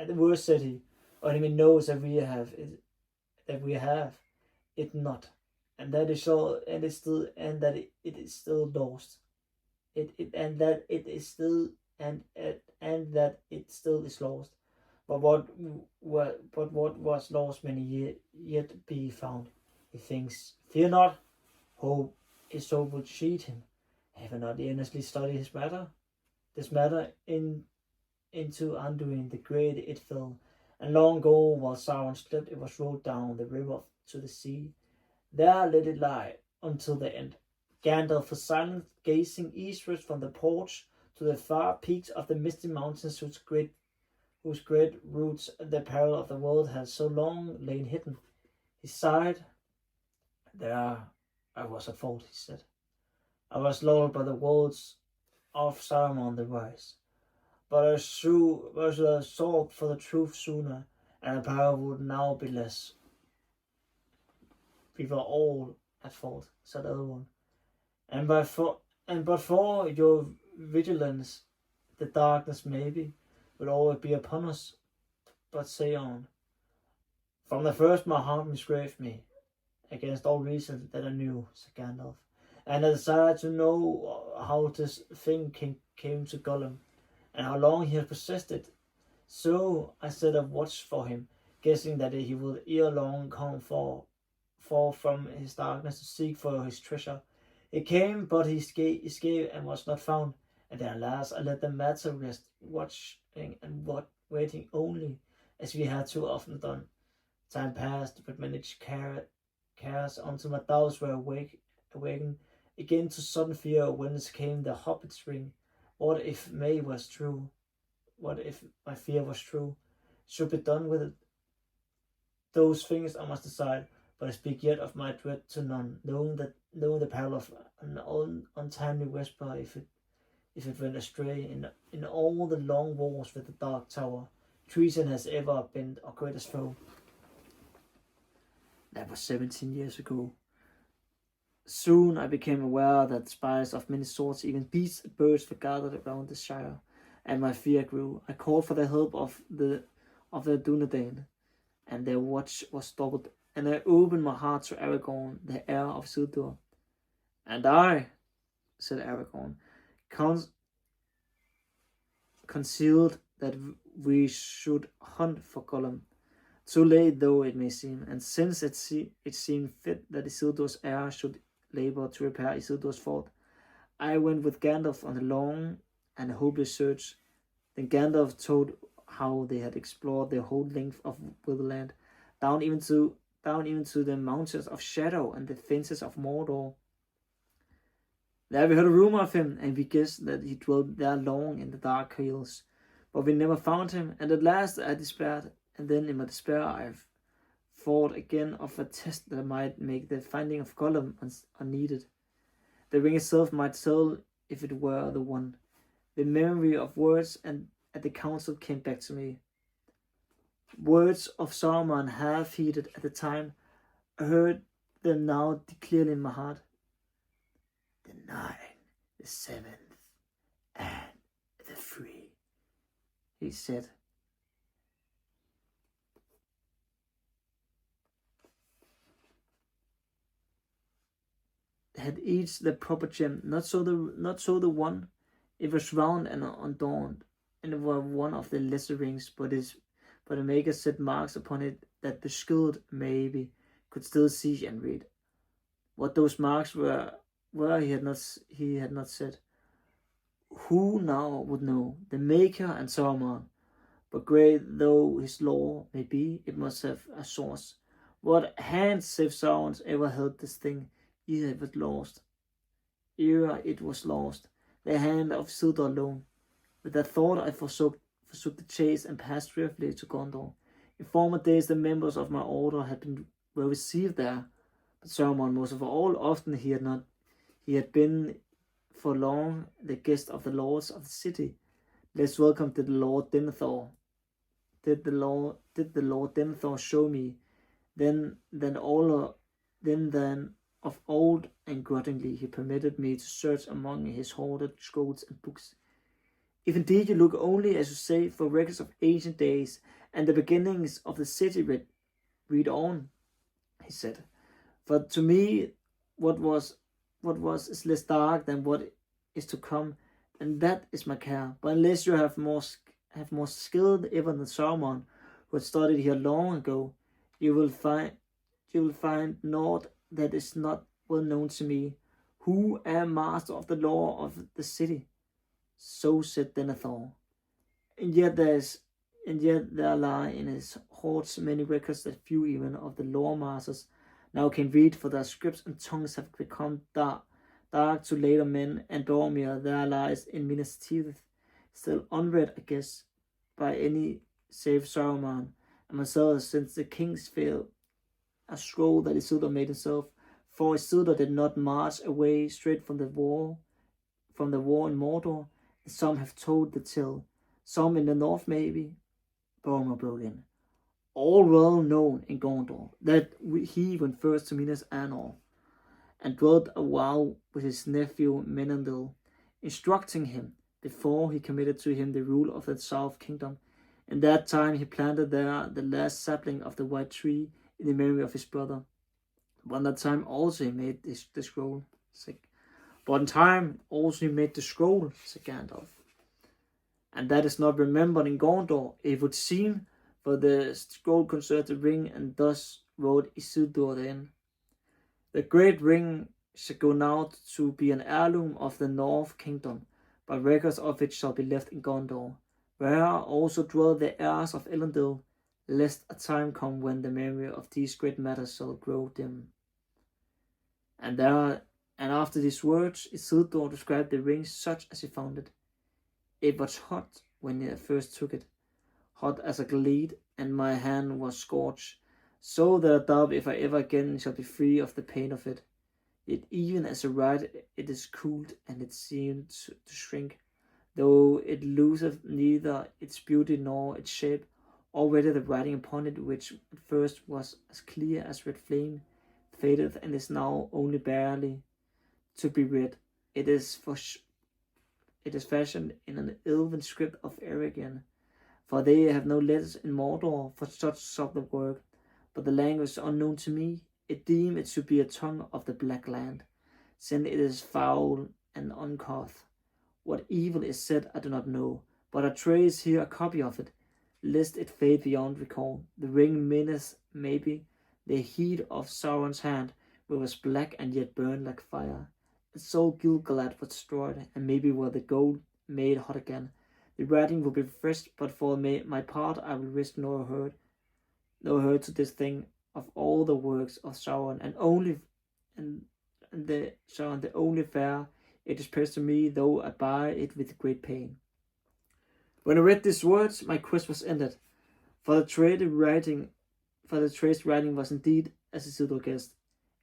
the worst, said he, our enemy knows that we have it not, and that is all, and it is still lost. That it still is lost. But what was lost many years yet be found. He thinks, fear not, hope his soul would cheat him. Have I not earnestly studied this matter into undoing the great it fell, and long ago while Sauron slept it was rolled down the river to the sea. There let it lie until the end. Gandalf was silent, gazing eastward from the porch to the far peaks of the misty mountains whose great roots the peril of the world had so long lain hidden. He sighed. There I was at fault, he said. I was lulled by the words of Saruman the Wise, but I should have sought for the truth sooner, and the power would now be less. We were all at fault, said Elrond, but for your vigilance, the darkness maybe will always be upon us. But say on. From the first my heart misgraved me, against all reason that I knew, said Gandalf, and I desired to know how this thing came to Gollum, and how long he had possessed it. So I set a watch for him, guessing that he would ere long come forth from his darkness to seek for his treasure. He came, but he escaped and was not found. And then alas, I let the matter rest, watching and waiting only, as we had too often done. Time passed with many cares until my doubts were awakened again to sudden fear, whence came the hobbit's ring. What if May was true? What if my fear was true? Should be done with it. Those things I must decide, but I speak yet of my dread to none, knowing the peril of an untimely whisper if it went astray. In all the long wars with the Dark Tower, treason has ever been our greatest foe. That was 17 years ago. Soon I became aware that spires of many sorts, even beasts and birds, were gathered around the shire, and my fear grew. I called for the help of the Dunedain, and their watch was doubled, and I opened my heart to Aragorn, the heir of Isildur. And I, said Aragorn, concealed that we should hunt for Gollum, too late though it may seem, and since it seemed fit that Isildur's heir should labor to repair Isildur's fault, I went with Gandalf on a long and hopeless search. Then Gandalf told how they had explored the whole length of Wilderland, down even to the mountains of Shadow and the fences of Mordor. There we heard a rumor of him, and we guessed that he dwelt there long in the dark hills. But we never found him, and at last I despaired, and then in my despair I thought again of a test that might make the finding of Gollum unneeded. The ring itself might tell if it were the one. The memory of words and at the council came back to me. Words of Saruman half heeded at the time. I heard them now clearly in my heart. The 9, the 7th, and the 3, he said. Had each the proper gem, not so the one. It was round and unadorned, and it was one of the lesser rings, but the maker set marks upon it that the skilled maybe could still see and read. What those marks were he had not said. Who now would know? The maker and Saruman. But great though his lore may be, it must have a source. What hand save Sauron's ever held this thing? Ere it was lost, the hand of Isildur alone. With that thought I forsook the chase and passed swiftly to Gondor. In former days the members of my order were received there, but Saruman most of all, often he had been for long the guest of the lords of the city. Less welcome did the Lord Denethor. Did the Lord Denethor show me then of old, and grudgingly he permitted me to search among his hoarded scrolls and books. If indeed you look only, as you say, for records of ancient days and the beginnings of the city, read on, he said. For to me, what was is less dark than what is to come, and that is my care. But unless you have more skill even than Saruman, who had studied here long ago, you will find naught that is not well known to me, who am master of the law of the city. So said Denethor. And yet there lie in his hoards many records that few even of the lore masters now can read, for their scripts and tongues have become dark to later men, and Boromir there lies in Minas Tirith, still unread, I guess, by any save Saruman and myself, since the king's failed. A scroll that Isildur made himself, for Isildur did not march away straight from the war in Mordor. Some have told the tale, some in the north maybe. Boromir broke in. All well known in Gondor that he went first to Minas Anor, and dwelt a while with his nephew Menandil, instructing him before he committed to him the rule of the South Kingdom. In that time he planted there the last sapling of the white tree in the memory of his brother. But that time also he made the scroll. But in time also he made the scroll, said Gandalf. And that is not remembered in Gondor, it would seem, for the scroll concerned the ring, and thus wrote Isildur therein. The great ring shall go now to be an heirloom of the North Kingdom, but records of it shall be left in Gondor, where also dwell the heirs of Elendil, lest a time come when the memory of these great matters shall grow dim. And after these words, Isildur described the ring such as he found it. It was hot when he first took it, hot as a gleed, and my hand was scorched, so that I doubt if I ever again shall be free of the pain of it. Yet even as I write, it is cooled, and it seemed to shrink, though it loseth neither its beauty nor its shape. Already the writing upon it, which at first was as clear as red flame, faded and is now only barely to be read. It is fashioned in an elven script of Eregion, for they have no letters in Mordor for such subtle work, but the language unknown to me, it deem it to be a tongue of the Black Land, since it is foul and uncouth. What evil is said I do not know, but I trace here a copy of it, lest it fade beyond recall. The ring meaneth, maybe, the heat of Sauron's hand, which was black and yet burned like fire. And so Gil-galad was destroyed, and maybe were the gold made hot again. The writing will be refreshed, but for my part I will risk no hurt to this thing of all the works of Sauron, the only fair it is pressed to me, though I buy it with great pain. When I read these words, my quest was ended, for the traced writing was indeed, as Isildur guessed,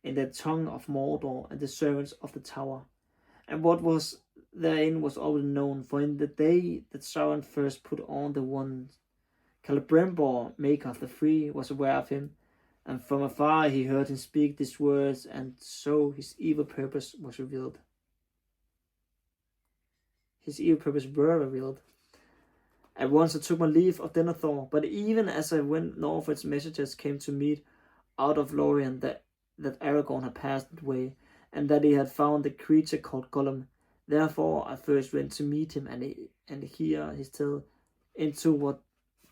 in the tongue of Mordor and the servants of the tower. And what was therein was already known, for in the day that Sauron first put on the wand, Celebrimbor, maker of the Three, was aware of him, and from afar he heard him speak these words, and so his evil purpose was revealed. His evil purpose were revealed. At once I took my leave of Denethor, but even as I went northwards, messengers came to meet out of Lorien that Aragorn had passed that way, and that he had found the creature called Gollum. Therefore I first went to meet him and hear his tale, into what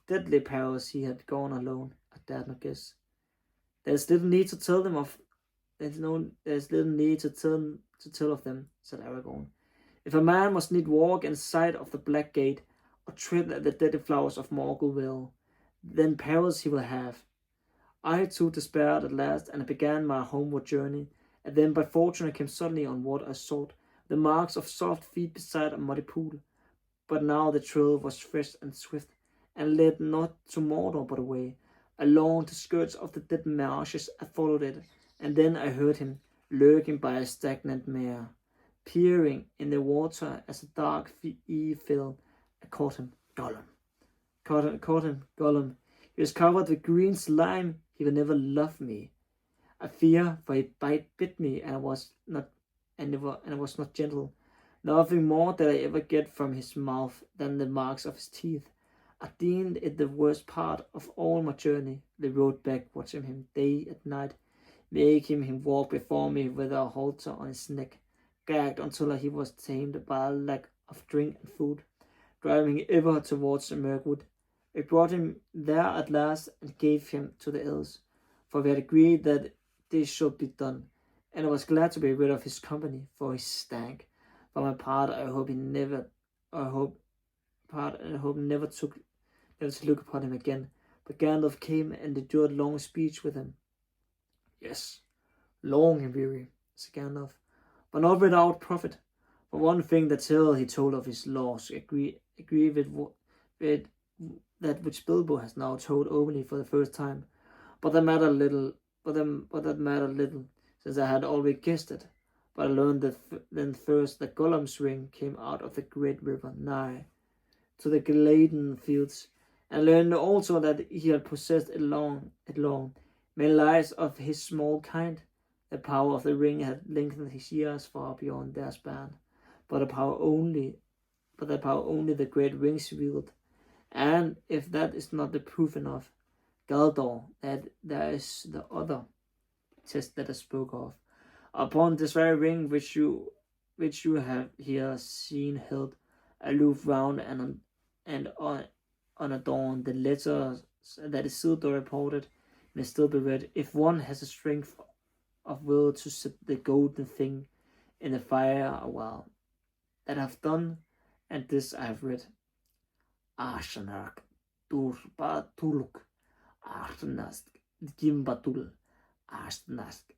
deadly perils he had gone alone. I dared not guess. There's little need to tell of them, said Aragorn. If a man must need walk in sight of the Black Gate, or tread the deadly flowers of Morgul Vale, then perils he will have. I too despaired at last, and I began my homeward journey, and then by fortune I came suddenly on what I sought, the marks of soft feet beside a muddy pool. But now the trail was fresh and swift, and led not to Mordor but away. Along the skirts of the dead marshes I followed it, and then I heard him, lurking by a stagnant mere, peering in the water as a dark eve fell. I caught him, Gollum. Gollum. He was covered with green slime. He will never love me. I fear, for he bit me, and I was not gentle. Nothing more did I ever get from his mouth than the marks of his teeth. I deemed it the worst part of all my journey, the road back, watching him day and night, making him walk before me with a halter on his neck, gagged until he was tamed by a lack of drink and food, driving ever towards the Mirkwood. I brought him there at last and gave him to the elves, for we had agreed that this should be done, and I was glad to be rid of his company, for he stank. For my part, I hope never to look upon him again. But Gandalf came and endured long speech with him. Yes, long and weary, said Gandalf, but not without profit. For one thing, the tale he told of his loss agree with that which Bilbo has now told openly for the first time. But that mattered little, since I had already guessed it. But I learned then first that Gollum's ring came out of the great river nigh to the Gladden fields, and learned also that he had possessed it long. Many lives of his small kind. The power of the ring had lengthened his years far beyond their span, but the power only the great rings wield. And if that is not the proof enough, Galdor, that there is the other test that I spoke of. Upon this very ring which you have here seen held aloof round and unadorned, the letters that Isildur reported may still be read, if one has the strength of will to set the golden thing in the fire a while. That I have done, and this I have read. Ashanak Durbatuluk Ashnask Gimbatul Ashnask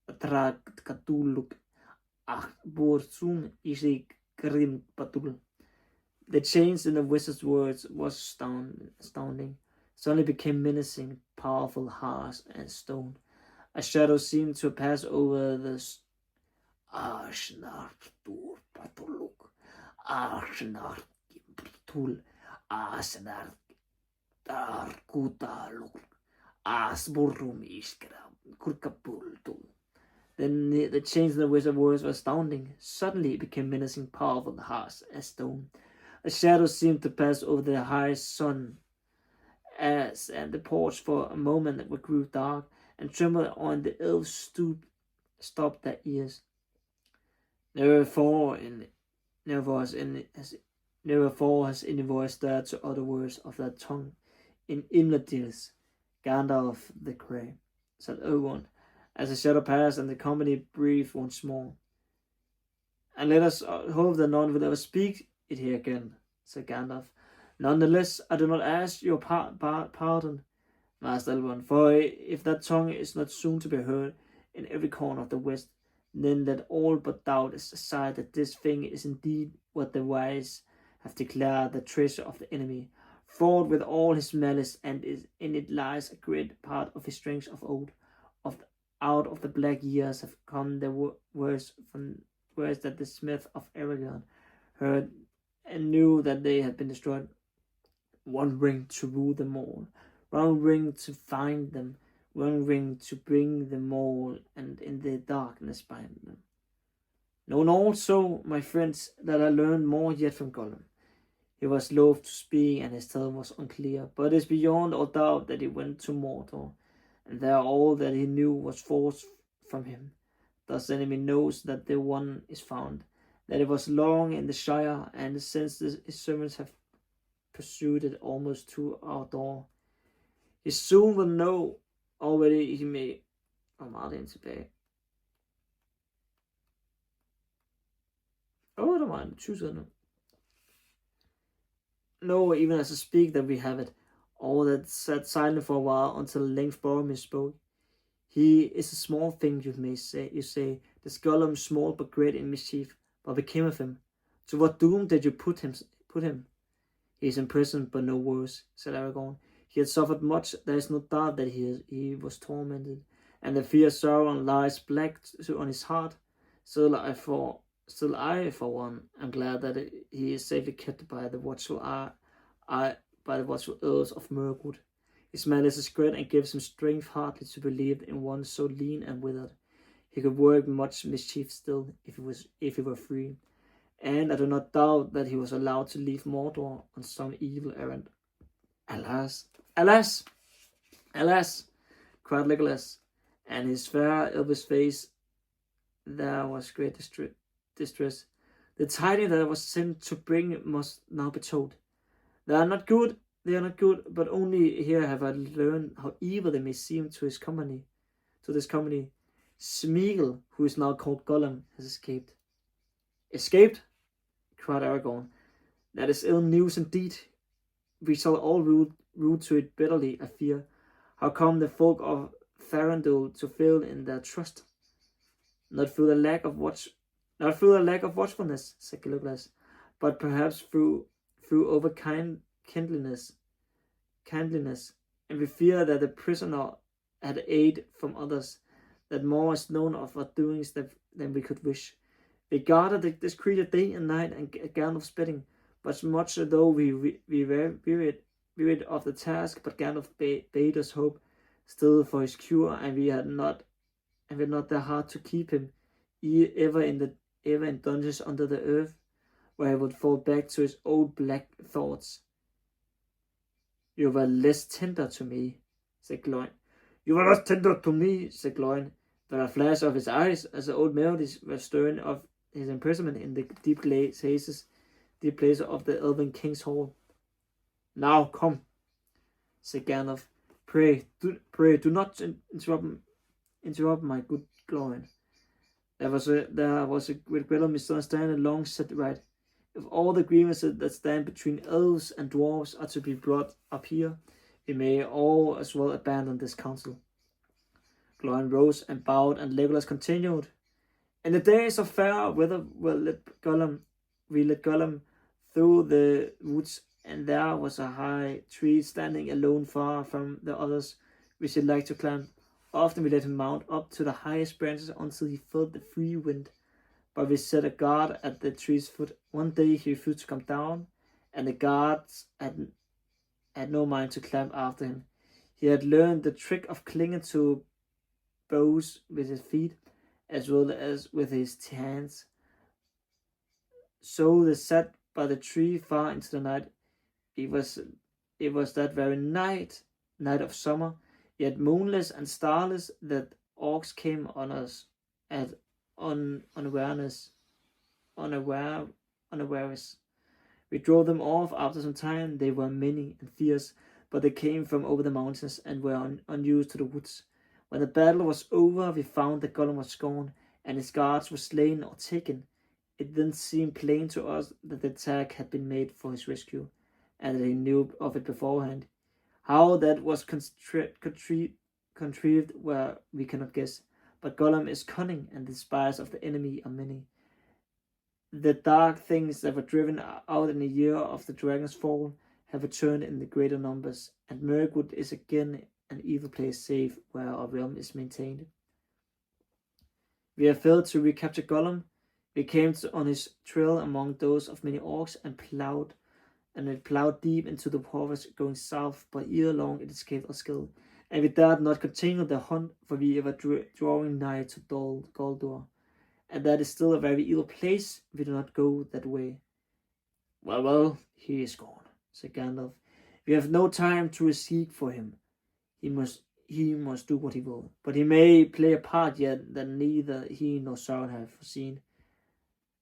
Trakatuluk Bursum Isik Grimbatul. The change in the wizard's words was astounding. Suddenly became menacing, powerful, harsh, and stone. A shadow seemed to pass over the Ashnar Durbatuluk Ashnar Gimbatul Ashnar Darkutaluk Asburum Iskram Then the change in the wizard's words was astounding. Suddenly it became menacing, powerful, harsh as stone. A shadow seemed to pass over the high sun, and the porch for a moment grew dark and trembled on the elves stopped their ears. Never has any voice dared to utter words of that tongue. In Imladils, Gandalf the Grey, said Elrond, as the shadow passed and the company breathed once more. And let us hope that none will ever speak it here again, said Gandalf. Nonetheless, I do not ask your pardon, Master Elrond, for if that tongue is not soon to be heard in every corner of the West, then let all but doubt aside that this thing is indeed what the wise have declared the treasure of the enemy, fraught with all his malice, and in it lies a great part of his strength of old. Out of the black years have come the words that the smith of Elrond heard and knew that they had been destroyed. One ring to rule them all, one ring to find them, one ring to bring them all, and in the darkness bind them. Know also, my friends, that I learned more yet from Gollum. He was loath to speak, and his tale was unclear, but it is beyond all doubt that he went to Mordor, and there all that he knew was forced from him. Thus the enemy knows that the one is found, that it was long in the Shire, and since his servants have pursued it almost to our door, he soon will know already he may... Martin tilbage. Der var en 20 sider nu. No, even as I speak that we have it. All that sat silent for a while until at length Boromir spoke. He is a small thing, you say. This Gollum small but great in mischief. What became of him? To what doom did you put him? He is in prison, but no worse, said Aragorn. He had suffered much. There is no doubt that he was tormented, and the fear of Sauron lies black on his heart. Still I, for one, am glad that he is safely kept by the watchful elves of Mirkwood. His malice is great and gives him strength hardly to believe in one so lean and withered. He could work much mischief still if he were free, and I do not doubt that he was allowed to leave Mordor on some evil errand. Alas, alas, alas, cried Legolas, and his fair elvish face there was great distress. The tidings that I was sent to bring must now be told. They are not good, but only here have I learned how evil they may seem to this company. Smeagol, who is now called Gollum, has escaped. Escaped? Cried Aragorn. That is ill news indeed. We shall all root to it bitterly, I fear. How come the folk of Farandul to fail in their trust? Not through the lack of watchfulness, said Legolas, but perhaps through over kindliness, and we fear that the prisoner had aid from others, that more is known of our doings than we could wish. We guarded this creature day and night and Gandalf's bidding, but much though we were wearied of the task, but Gandalf bade us hope still for his cure, and we had not the heart to keep him ever in dungeons under the earth, where he would fall back to his old black thoughts. You were less tender to me, said Gloin. But a flash of his eyes, as the old melodies were stirring of his imprisonment in the deep place of the Elven King's Hall. Now come, said Gandalf. Pray do not interrupt my good Gloin. There was a great misunderstanding long set right. If all the grievances that stand between elves and dwarves are to be brought up here, we may all as well abandon this council. Gloin rose and bowed, and Legolas continued. In the days of fair weather we led Gollum through the woods, and there was a high tree standing alone far from the others, which he liked to climb. Often we let him mount up to the highest branches until he felt the free wind, but we set a guard at the tree's foot. One day he refused to come down, and the guards had no mind to climb after him. He had learned the trick of clinging to bows with his feet, as well as with his hands. So they sat by the tree far into the night. It was that very night of summer, yet moonless and starless, that orcs came on us at unawares. We drove them off after some time. They were many and fierce, but they came from over the mountains and were unused to the woods. When the battle was over, we found that Gollum was gone, and his guards were slain or taken. It then seemed plain to us that the attack had been made for his rescue, and that he knew of it beforehand. How that was contrived, where we cannot guess. But Gollum is cunning, and the spies of the enemy are many. The dark things that were driven out in the year of the dragon's fall have returned in the greater numbers, and Mirkwood is again an evil place save where our realm is maintained. We have failed to recapture Gollum. We came on his trail among those of many orcs and it plowed deep into the forest going south, but ere long it escaped our skill, and we dared not continue the hunt, for we were drawing nigh to Galdor, and that is still a very evil place. We do not go that way. Well, he is gone, said Gandalf. We have no time to seek for him. He must do what he will, but he may play a part yet that neither he nor Sauron have foreseen.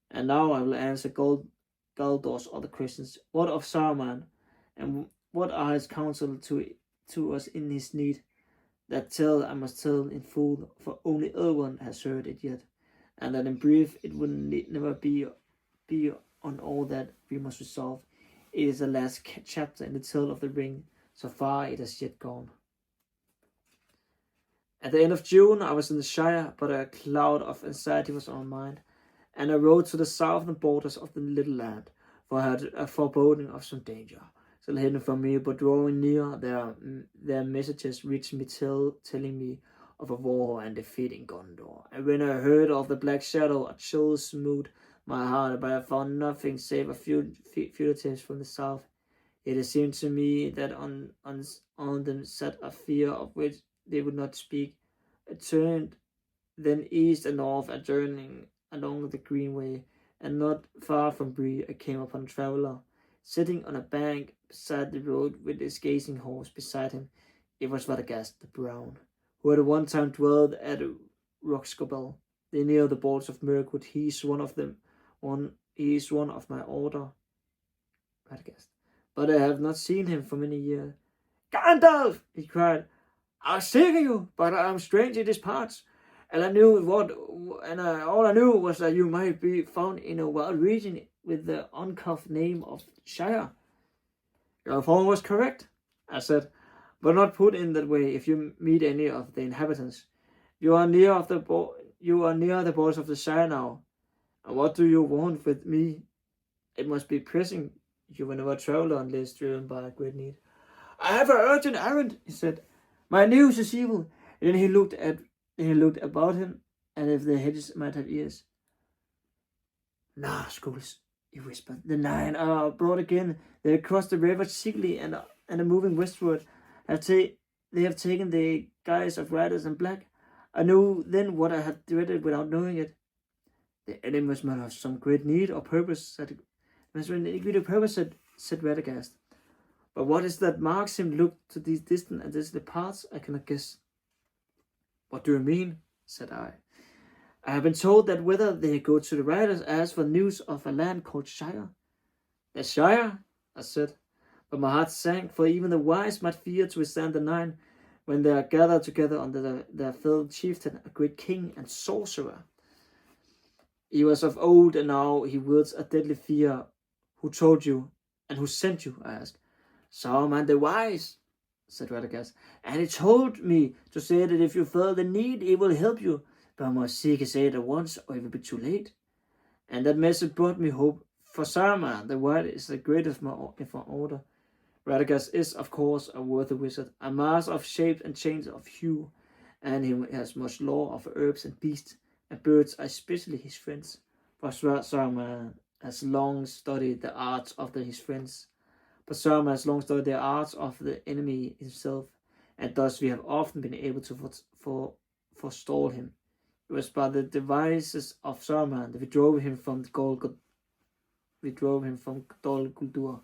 And now I will answer Galdor's other questions. What of Saruman, and what are his counsel to us in his need? That tale I must tell in full, for only Elrond has heard it yet, and that in brief it will never be on all that we must resolve. It is the last chapter in the tale of the ring. So far it has yet gone. At the end of June, I was in the Shire, but a cloud of anxiety was on my mind, and I rode to the southern borders of the little land, for I had a foreboding of some danger still hidden from me. But drawing near, their messages reached me, telling me of a war and defeat in Gondor. And when I heard of the Black Shadow, a chill smote my heart, but I found nothing save a few fugitives from the south. Yet it seemed to me that on them sat a fear of which they would not speak. I turned then east and north, a journeying along the Greenway, and not far from Bree I came upon a traveller, sitting on a bank beside the road with his gazing horse beside him. It was Radagast the Brown, who had one time dwelled at Roxgobel, near the borders of Mirkwood. He is one of my order, Radagast, but I have not seen him for many years. Gandalf, he cried, I seek you, but I am strange in these parts, and all I knew was that you might be found in a wild region with the uncouth name of Shire. Your phone was correct, I said, but not put in that way. If you meet any of the inhabitants, you are near the borders of the Shire now. And what do you want with me? It must be pressing. You were never a traveller unless driven by a great need. I have an urgent errand, he said. My news is evil. And then he looked about him, and if the hedges might have ears. Nah, schools, he whispered. The 9 are abroad again. They have crossed the river secretly and are moving westward. They have taken the guise of riders in black. I knew then what I had dreaded without knowing it. The enemies must have some great need or purpose, said Radagast. But what is that marks him look to these distant and desolate parts? I cannot guess. What do you mean? Said I. I have been told that whether they go to the riders ask for news of a land called Shire. The Shire? I said. But my heart sank, for even the wise might fear to withstand the 9 when they are gathered together under their felled chieftain, a great king and sorcerer. He was of old, and now he wields a deadly fear. Who told you, and who sent you? I asked. Saruman the Wise, said Radagast, and he told me to say that if you feel the need, he will help you, but I must seek his aid at once, or it will be too late. And that message brought me hope, for Saruman the Wise is the greatest of my order. Radagast is, of course, a worthy wizard, a master of shapes and changes of hue, and he has much lore of herbs and beasts, and birds are especially his friends. For Saruman has long studied the arts of his friends, but Saruman has long studied the arts of the enemy himself, and thus we have often been able to forestall him. It was by the devices of Saruman that we drove him from Dol Guldur.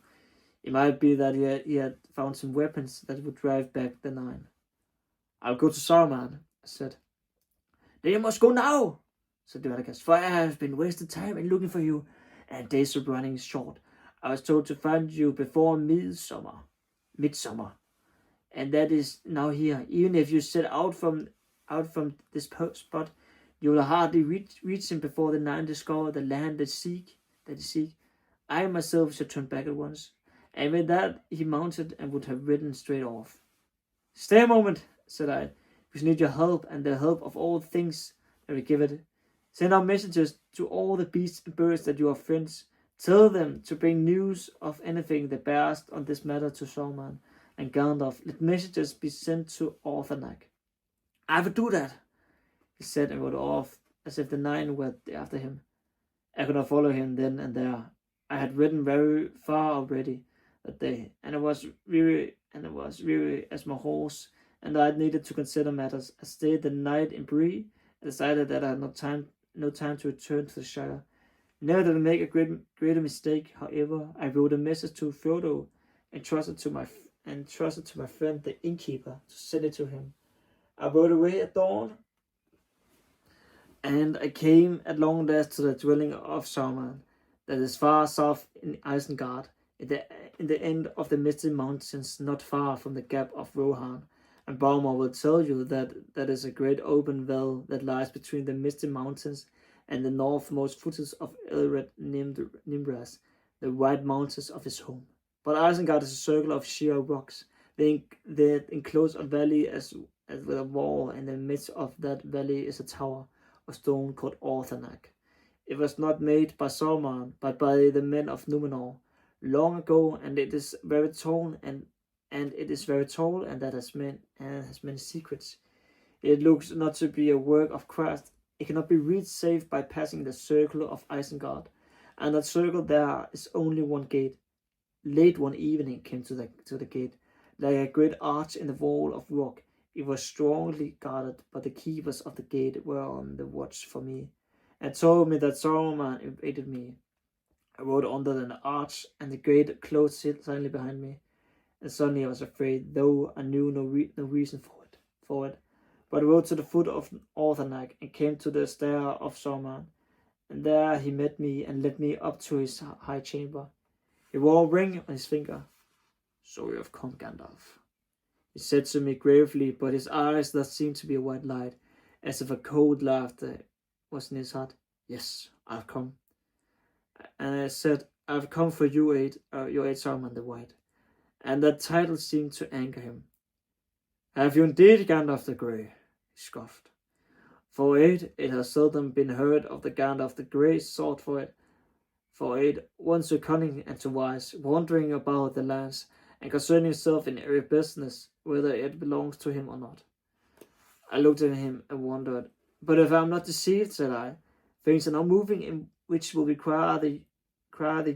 It might be that he had found some weapons that would drive back the nine. I'll go to Saruman, I said. Then you must go now, said Radagast, for I have been wasting time in looking for you, and days are running short. I was told to find you before midsummer, and that is now here. Even if you set out from this spot, you will hardly reach him before the nine discover the land that seek. I myself shall turn back at once. And with that he mounted and would have ridden straight off. Stay a moment, said I. We need your help and the help of all things that we give it. Send out messengers to all the beasts and birds that you are friends. Tell them to bring news of anything that bears on this matter to Saruman and Gandalf. Let messages be sent to Orthanag. I will do that, he said, and rode off as if the nine were after him. I could not follow him then and there. I had ridden very far already that day, and I was weary as my horse, and I needed to consider matters. I stayed the night in Bree and decided that I had no time to return to the Shire. Never did I make a greater mistake, however. I wrote a message to Frodo and trusted to my friend the innkeeper to send it to him. I rode away at dawn, and I came at long last to the dwelling of Saruman, that is far south in Isengard, in the end of the misty mountains, not far from the gap of Rohan. And Balmor will tell you that is a great open vale that lies between the misty mountains and the northmost foothills of Elrond Nimbras, the white mountains of his home. But Isengard is a circle of sheer rocks. They enclose a valley as with a wall, and in the midst of that valley is a tower of stone called Orthanag. It was not made by Saruman, but by the men of Númenor long ago, and it is very tall, and that has many secrets. It looks not to be a work of craft. It cannot be reached save by passing the circle of Isengard, and that circle there is only one gate. Late one evening came to the gate, like a great arch in the wall of rock. It was strongly guarded, but the keepers of the gate were on the watch for me, and told me that Saruman invaded me. I rode under the arch, and the gate closed silently behind me. And suddenly I was afraid, though I knew no reason for it. But I rode to the foot of Orthanag and came to the stair of Saruman, and there he met me and led me up to his high chamber. He wore a ring on his finger. So you have come, Gandalf, he said to me gravely, but his eyes that seemed to be a white light, as if a cold laughter was in his heart. Yes, I've come. And I said, I've come for your aid, Saruman the White. And that title seemed to anger him. Have you indeed, Gandalf the Grey? He scoffed. For aid, it has seldom been heard of the Gandalf the Grey sought for it. For aid, one so cunning and so wise, wandering about the lands, and concerning himself in every business, whether it belongs to him or not. I looked at him and wondered. But if I am not deceived, said I, things are now moving in which will require the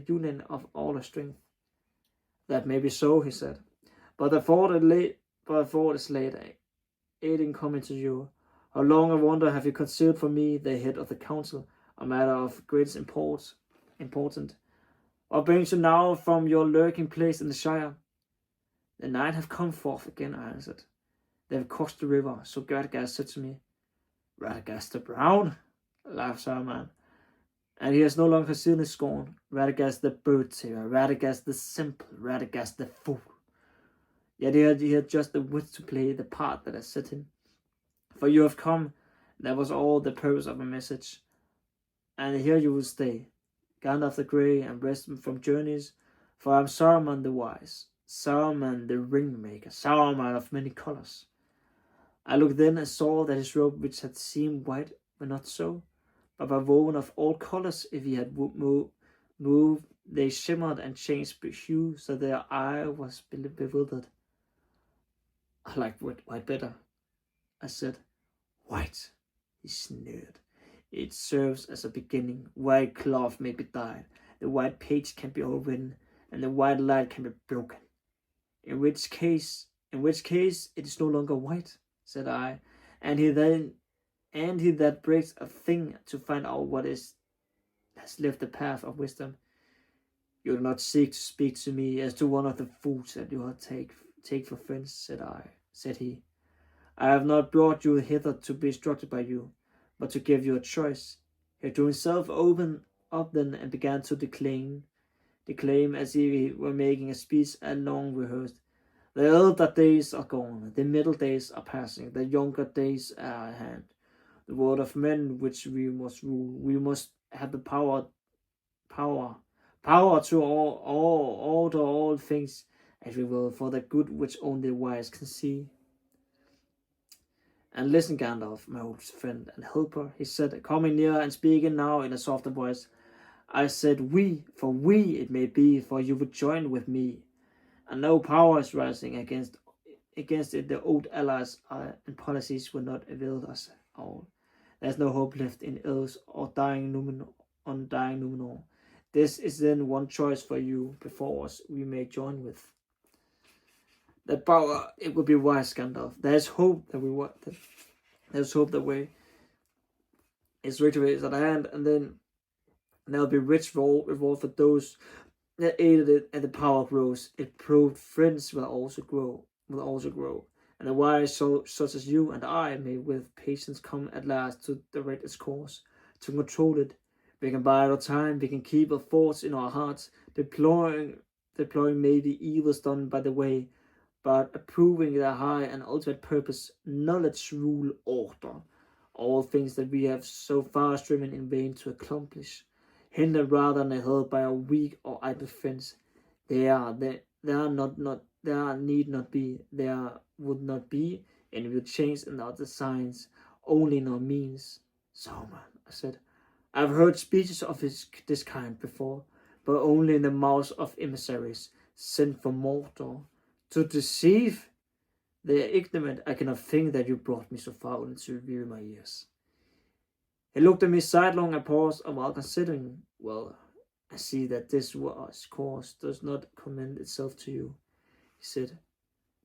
union of all our strength. That may be so, he said. But I thought it's late. Aid in coming to you. How long, I wonder, have you concealed from me, the head of the council, a matter of greatest important? What brings you now from your lurking place in the Shire? The night have come forth again, I answered. They have crossed the river, so Radagast said to me. Radagast the Brown, laughed Saruman. And he has no longer concealed his scorn. Radagast the bird-taker, Radagast the simple, Radagast the fool. Yet he had just the wit to play the part that I set him. For you have come, that was all the purpose of my message. And here you will stay, Gandalf the Grey, and rest from journeys, for I am Saruman the Wise, Saruman the Ringmaker, Saruman of many colors. I looked then and saw that his robe, which had seemed white, were not so, but were woven of all colors. If he had moved, they shimmered and changed hue, so their eye was bewildered. I like white better, I said. White, he sneered. It serves as a beginning. White cloth may be dyed, the white page can be overwritten, and the white light can be broken. In which case it is no longer white, said I, and he then and he that breaks a thing to find out what has left the path of wisdom. You do not seek to speak to me as to one of the fools that you have take for friends, said he. I have not brought you hither to be instructed by you, but to give you a choice. He drew himself open up then and began to declaim as if he were making a speech long rehearsed. The elder days are gone, the middle days are passing, the younger days are at hand. The word of men which we must rule, we must have the power to order all things as we will, for the good which only wise can see. And listen, Gandalf, my old friend and helper, he said, coming near and speaking now in a softer voice. I said we, for we it may be, for you would join with me. And no power is rising against it. The old allies and policies will not avail us all. There is no hope left in Elves or undying Numenor. This is then one choice for you before us we may join with. That power, it would be wise, Gandalf. There's hope that we want. There's hope that way. Its victory is at hand, and then there'll be rich reward for those that aided it, and the power grows. It proved friends will also grow, and the wise such as you and I may with patience come at last to direct its course, to control it. We can bide our time, we can keep our thoughts in our hearts, deploying maybe evils done by the way, but approving their high and ultimate purpose, knowledge, rule, order, all things that we have so far striven in vain to accomplish, hindered rather than held by a weak or idle friends. There need not be, there would not be, and will change in our designs, only in our means. Saruman, I said, I've heard speeches of this kind before, but only in the mouths of emissaries sent from Mordor to deceive the ignorant. I cannot think that you brought me so far only to reveal my ears. He looked at me sidelong and paused a while, considering. Well, I see that this wise course does not commend itself to you, he said.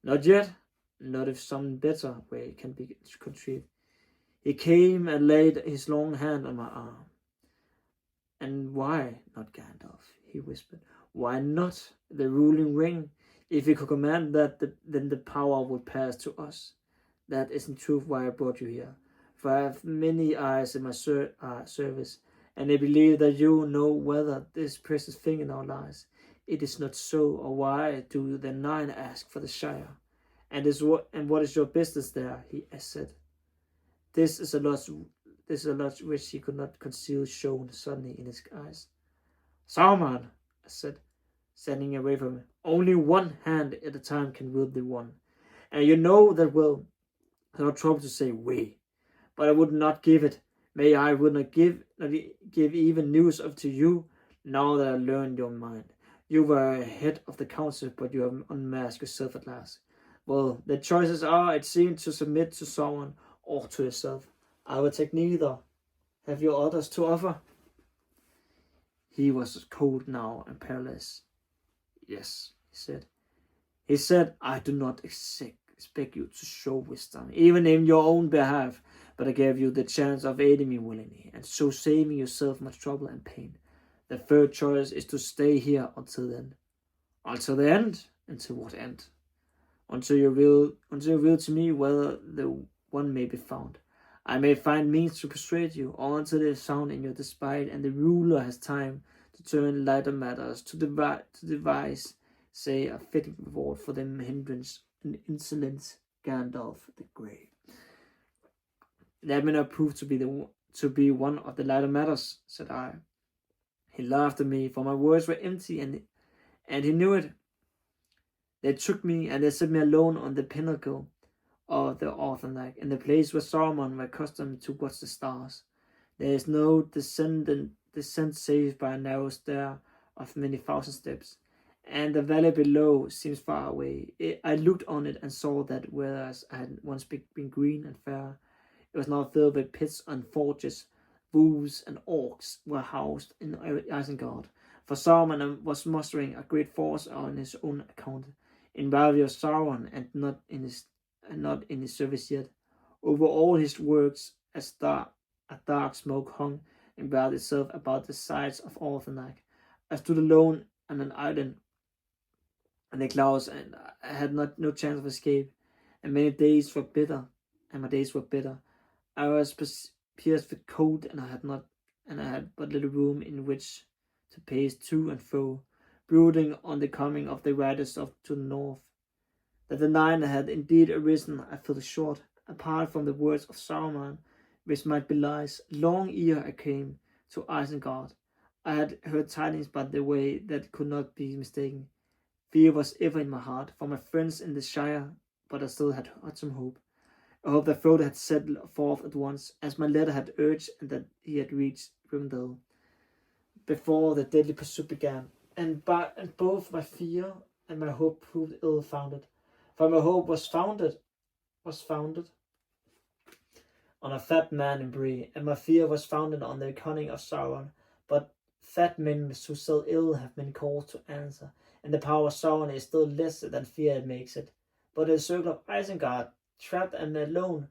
Not yet, not if some better way can be contrived. He came and laid his long hand on my arm. And why not, Gandalf? He whispered. Why not the ruling ring? If we could command that, then the power would pass to us. That is in truth why I brought you here. For I have many eyes in my service, and I believe that you know whether this precious thing in our lives. It is not so, or why do the nine ask for the Shire? And what is your business there? He said. This is a lot which he could not conceal shone suddenly in his eyes. Saruman, I said, standing away from him. Only one hand at a time can wield the one, and you know that well. I don't trouble to say we, but I would not give it. May I would not give even news of to you. Now that I learned your mind, you were head of the council, but you have unmasked yourself at last. Well, the choices are, it seems, to submit to someone or to yourself. I will take neither. Have you others to offer? He was cold now and paralyzed. Yes, he said. He said, I do not expect you to show wisdom, even in your own behalf, but I gave you the chance of aiding me willingly, and so saving yourself much trouble and pain. The third choice is to stay here until then. Until the end? Until what end? Until you reveal to me whether the one may be found. I may find means to persuade you, or until it is found in your despite, and the ruler has time to turn lighter matters, to devise, say, a fitting reward for the hindrance and insolence, Gandalf the Grey. That may not prove to be one of the lighter matters, said I. He laughed at me, for my words were empty, and he knew it. They took me, and they set me alone on the pinnacle of the Orthanag, in the place where Saruman was accustomed to watch the stars. There is no descent save by a narrow stair of many thousand steps, and the valley below seems far away. I looked on it and saw that whereas I had once been green and fair, it was now filled with pits and forges. Wolves and orcs were housed in Isengard, for Saruman was mustering a great force on his own account, in value of Sauron, and not in his service yet. Over all his works a dark smoke hung and wrapped itself about the sides of Orthanag. I stood alone on an island in the clouds, and I had no chance of escape. And many days were bitter, and my days were bitter. I was pierced with cold, and I had but little room in which to pace to and fro, brooding on the coming of the riders to the north. That the night had indeed arisen, I felt short, apart from the words of Saruman, which might be lies. Long ere I came to Isengard, I had heard tidings by the way that could not be mistaken. Fear was ever in my heart for my friends in the Shire, but I still had some hope. A hope that Frodo had set forth at once, as my letter had urged, and that he had reached Rivendell before the deadly pursuit began. And both my fear and my hope proved ill-founded. For my hope was founded on a fat man in Bree, and my fear was founded on the cunning of Sauron. But fat men who sell ill have been called to answer, and the power of Sauron is still less than fear it makes it. But in the circle of Isengard, trapped and alone,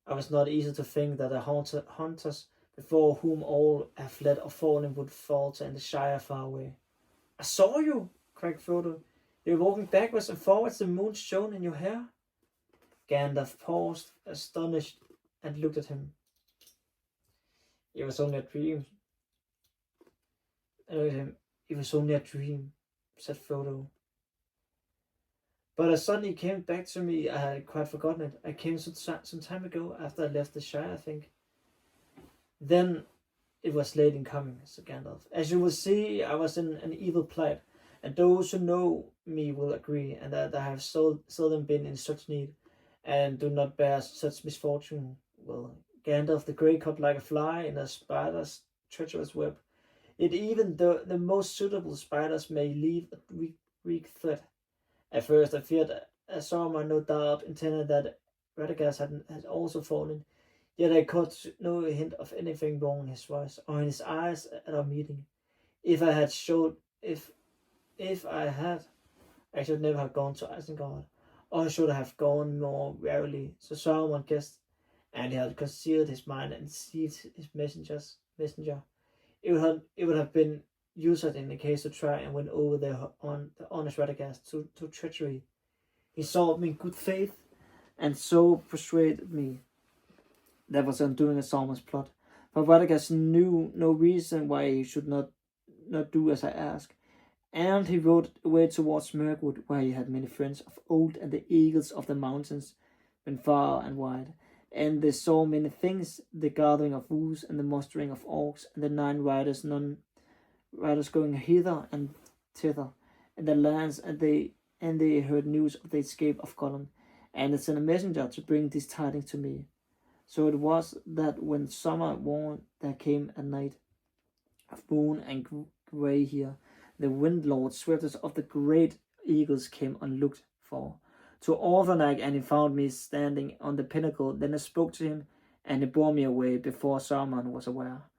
I was not easy to think that the hunters before whom all have fled or fallen would falter in the Shire far away. I saw you, cried Frodo. You were walking backwards and forwards, the moon shone in your hair. Gandalf paused, astonished, and looked at him. It was only a dream. I looked at him. It was only a dream, said Frodo. But as suddenly came back to me, I had quite forgotten it. I came some time ago, after I left the Shire, I think. Then it was late in coming, said Gandalf. As you will see, I was in an evil plight, and those who know me will agree, and that I have seldom been in such need, and do not bear such misfortune. Well, Gandalf the Grey caught like a fly in a spider's treacherous web. Yet even the most suitable spiders may leave a weak thread. At first I feared Saruman no doubt intended that Radagast had also fallen, yet I caught no hint of anything wrong in his voice or in his eyes at our meeting. If I had, I should never have gone to Isengard, or I should have gone more warily. So Saruman guessed, and he had concealed his mind and deceived his messenger. It would have been useless in the case to try and win over the honest Radagast to treachery. He saw me in good faith, and so persuaded me. That was undoing a Saruman's plot. For Radagast knew no reason why he should not do as I asked, and he rode away towards Mirkwood, where he had many friends of old, and the eagles of the mountains went far and wide. And they saw many things, the gathering of wolves and the mustering of orcs, and the 9 riders going hither and thither in the lands, and they heard news of the escape of Gollum, and they sent a messenger to bring these tidings to me. So it was that when summer worn, there came a night of moon and grey here. The wind lord swept of the great eagles came unlooked for to Orthanag, and he found me standing on the pinnacle. Then I spoke to him, and he bore me away before Saruman was aware.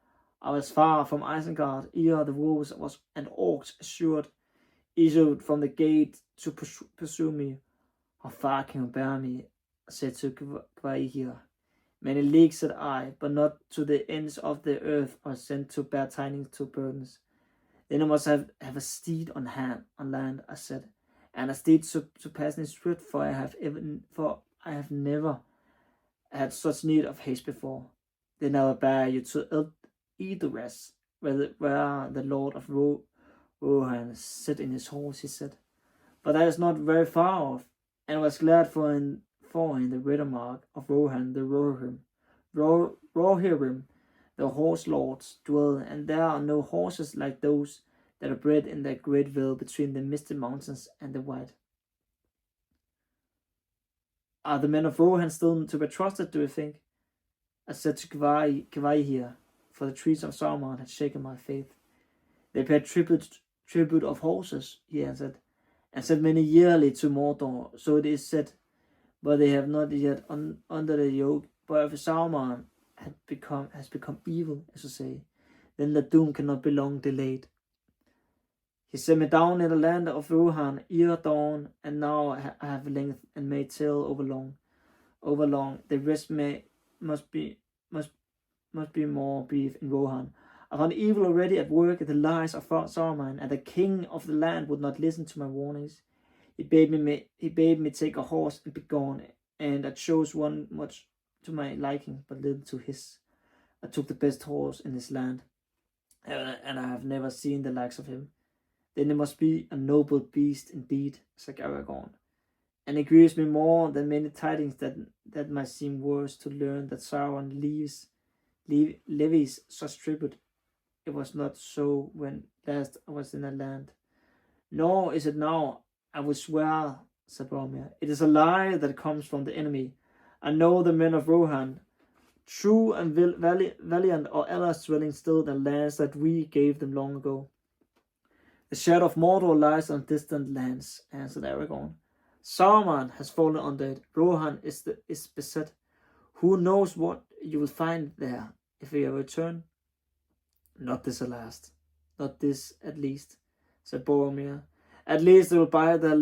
I was far from Isengard, ere the wolves and orcs issued from the gate to pursue me. How far can you bear me? I said to Gwaihir. Many leagues, said I, but not to the ends of the earth I was sent to bear tidings to burdens. Then I must have a steed on land, I said, and a steed surpassing swift, for I have never had such need of haste before. Then I will bear you to Edoras, where the Lord of Rohan sit in his horse, he said. But that is not very far off, and I was glad for in the Riddermark of Rohan, the Rohirrim, the horse lords dwell, and there are no horses like those that are bred in that great vale between the misty mountains and the white. Are the men of Rohan still to be trusted, do you think? I said to Gwaihir, for the trees of Saruman had shaken my faith. They paid tribute of horses, he answered, and sent many yearly to Mordor, so it is said, but they have not yet under the yoke. But if Saruman has become evil, as you say, then the doom cannot be long delayed. He sent me down in the land of Rohan ere dawn, and now I have length and may tell over long. The rest must be must be more beef in Rohan. I found evil already at work, the lies of Saruman, and the king of the land would not listen to my warnings. He bade me take a horse and be gone, and I chose one much to my liking, but little to his. I took the best horse in his land, and I have never seen the likes of him. Then it must be a noble beast indeed, said Aragorn. And it grieves me more than many tidings that might seem worse to learn that Sauron levies such tribute. It was not so when last I was in the land. Nor is it now, I would swear, said Boromir. It is a lie that comes from the enemy. I know the men of Rohan, true and valiant, or else dwelling still the lands that we gave them long ago. The shadow of Mordor lies on distant lands, answered Aragorn. Saruman has fallen under it. Rohan is beset. Who knows what you will find there if you return? Not this at last. Not this at least, said Boromir. At least they will buy their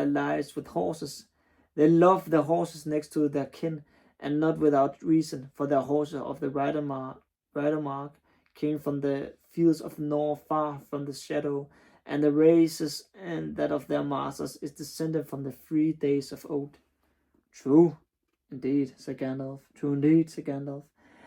lives with horses. They love their horses next to their kin, and not without reason, for their horses of the rider mark came from the fields of the north, far from the shadow, and the races and that of their masters is descended from the 3 days of old. True, indeed, said Gandalf. True indeed, said Gandalf.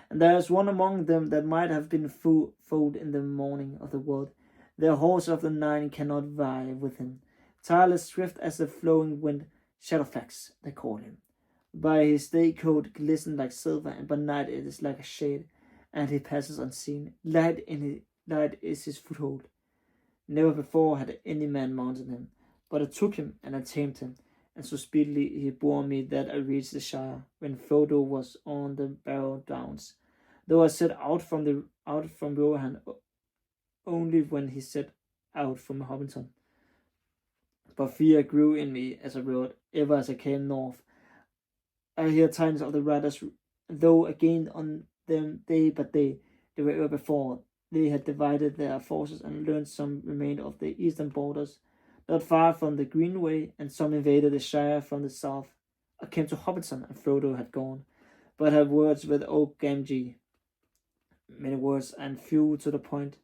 And there is one among them that might have been foaled in the morning of the world. The horse of the Nine cannot vie with him. Tireless, swift as the flowing wind, Shadowfax, they call him. By his day coat glistened like silver, and by night it is like a shade, and he passes unseen. Light is his foothold. Never before had any man mounted him, but I took him and I tamed him, and so speedily he bore me that I reached the Shire, when Frodo was on the Barrow Downs. Though I set out from Rohan only when he set out from Hobbiton. But fear grew in me as I rode, ever as I came north. I hear tidings of the riders, though again on them day by day. They were ever before. They had divided their forces and learned some remained of the eastern borders, not far from the Greenway, and some invaded the Shire from the south. I came to Hobbiton, and Frodo had gone, but had words with old Gamgee. Many words, and few to the point.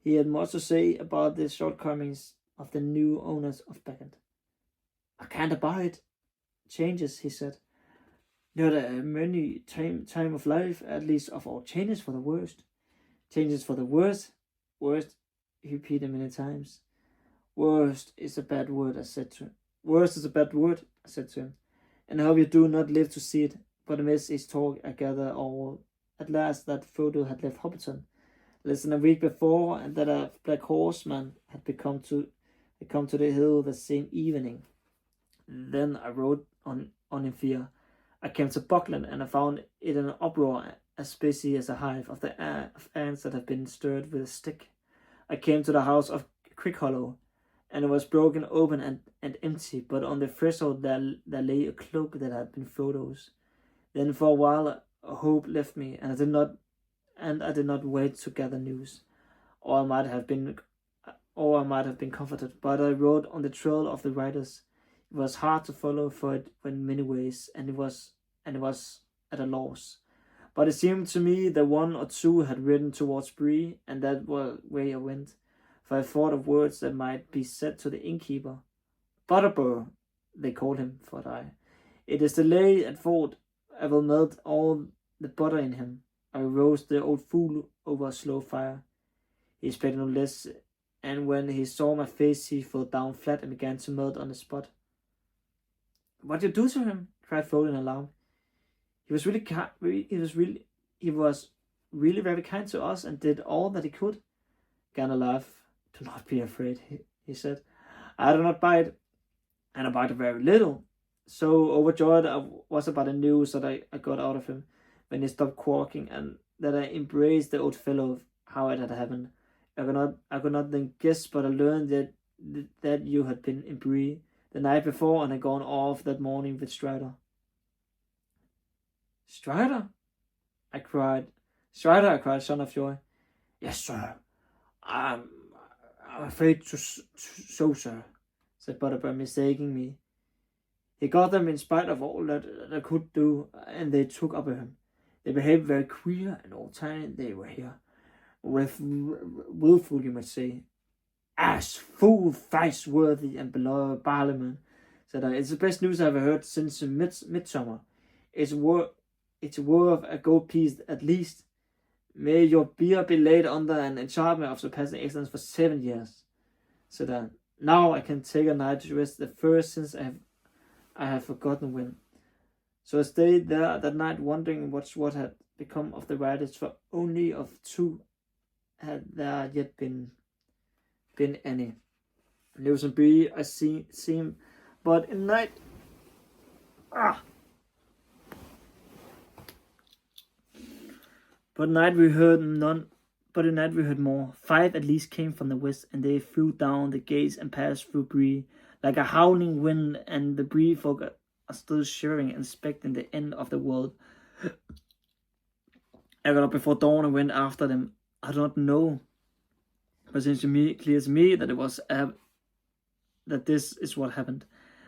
He had much to say about the shortcomings of the new owners of Beckett. I can't abide changes, he said. Not a many time of life, at least of all changes for the worst. Changes for the worst? Worst, he repeated many times. Worst is a bad word, I said to him. Worst is a bad word, I said to him. And I hope you do not live to see it. But amidst his talk, I gather all at last that Frodo had left Hobbiton less than a week before, and that a black horseman had come to the hill the same evening. Then I rode on in fear. I came to Buckland, and I found it an uproar as busy as a hive of ants that have been stirred with a stick. I came to the house of Crickhollow, and it was broken open and empty, but on the threshold there lay a cloak that had been Frodo's. Then for a while a hope left me, and I did not wait to gather news, or I might have been comforted. But I rode on the trail of the riders. It was hard to follow, for it went many ways, and it was at a loss. But it seemed to me that one or two had ridden towards Bree, and that was way I went, for I thought of words that might be said to the innkeeper. Butterbur, they called him, thought I. It is delayed at fort. I will melt all the butter in him. I roast the old fool over a slow fire. He expected no less, and when he saw my face, he fell down flat and began to melt on the spot. What did you do to him? Cried Frodo in alarm. He was really very kind to us, and did all that he could. Gandalf laughed. Do not be afraid, he said. I do not bite, and I bite very little. So overjoyed I was about the news that I got out of him, when he stopped quaking, and that I embraced the old fellow, how it had happened. I could not then guess, but I learned that you had been in Bree the night before, and had gone off that morning with Strider. Strider? I cried. Strider, I cried, son of joy. Yes, sir. I'm afraid so, sir, said Butterbur, mistaking me. He got them in spite of all that I could do, and they took up with him. They behaved very queer, and all time they were here. Willful, you might say. As full, vice-worthy, and beloved Parliament, said I. It's the best news I've ever heard since midsummer. It's worth a gold piece at least. May your beer be laid under an enchantment of surpassing excellence for 7 years, said I. Now I can take a night's rest, the first since I have forgotten when. So I stayed there that night wondering what had become of the riders, for only of 2 had there yet been any. Lewis and Bree I seem, but in night But in night we heard none. But in night we heard more. 5 at least came from the west, and they flew down the gates and passed through Bree like a howling wind, and the Bree folk are still shivering, expecting the end of the world. I got up before dawn and went after them. I do not know, but it seems clear to me that this is what happened.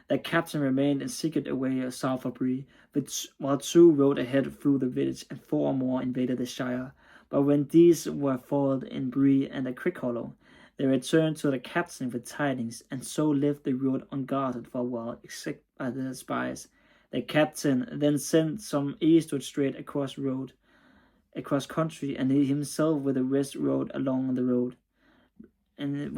The captain remained in secret away south of Bree, while 2 rode ahead through the village, and 4 more invaded the shire. But when these were foiled in Bree and the Crick Hollow, they returned to the captain with tidings, and so left the road unguarded for a while, except by the spies. The captain then sent some eastward straight across country, and he himself with the rest rode along the road. In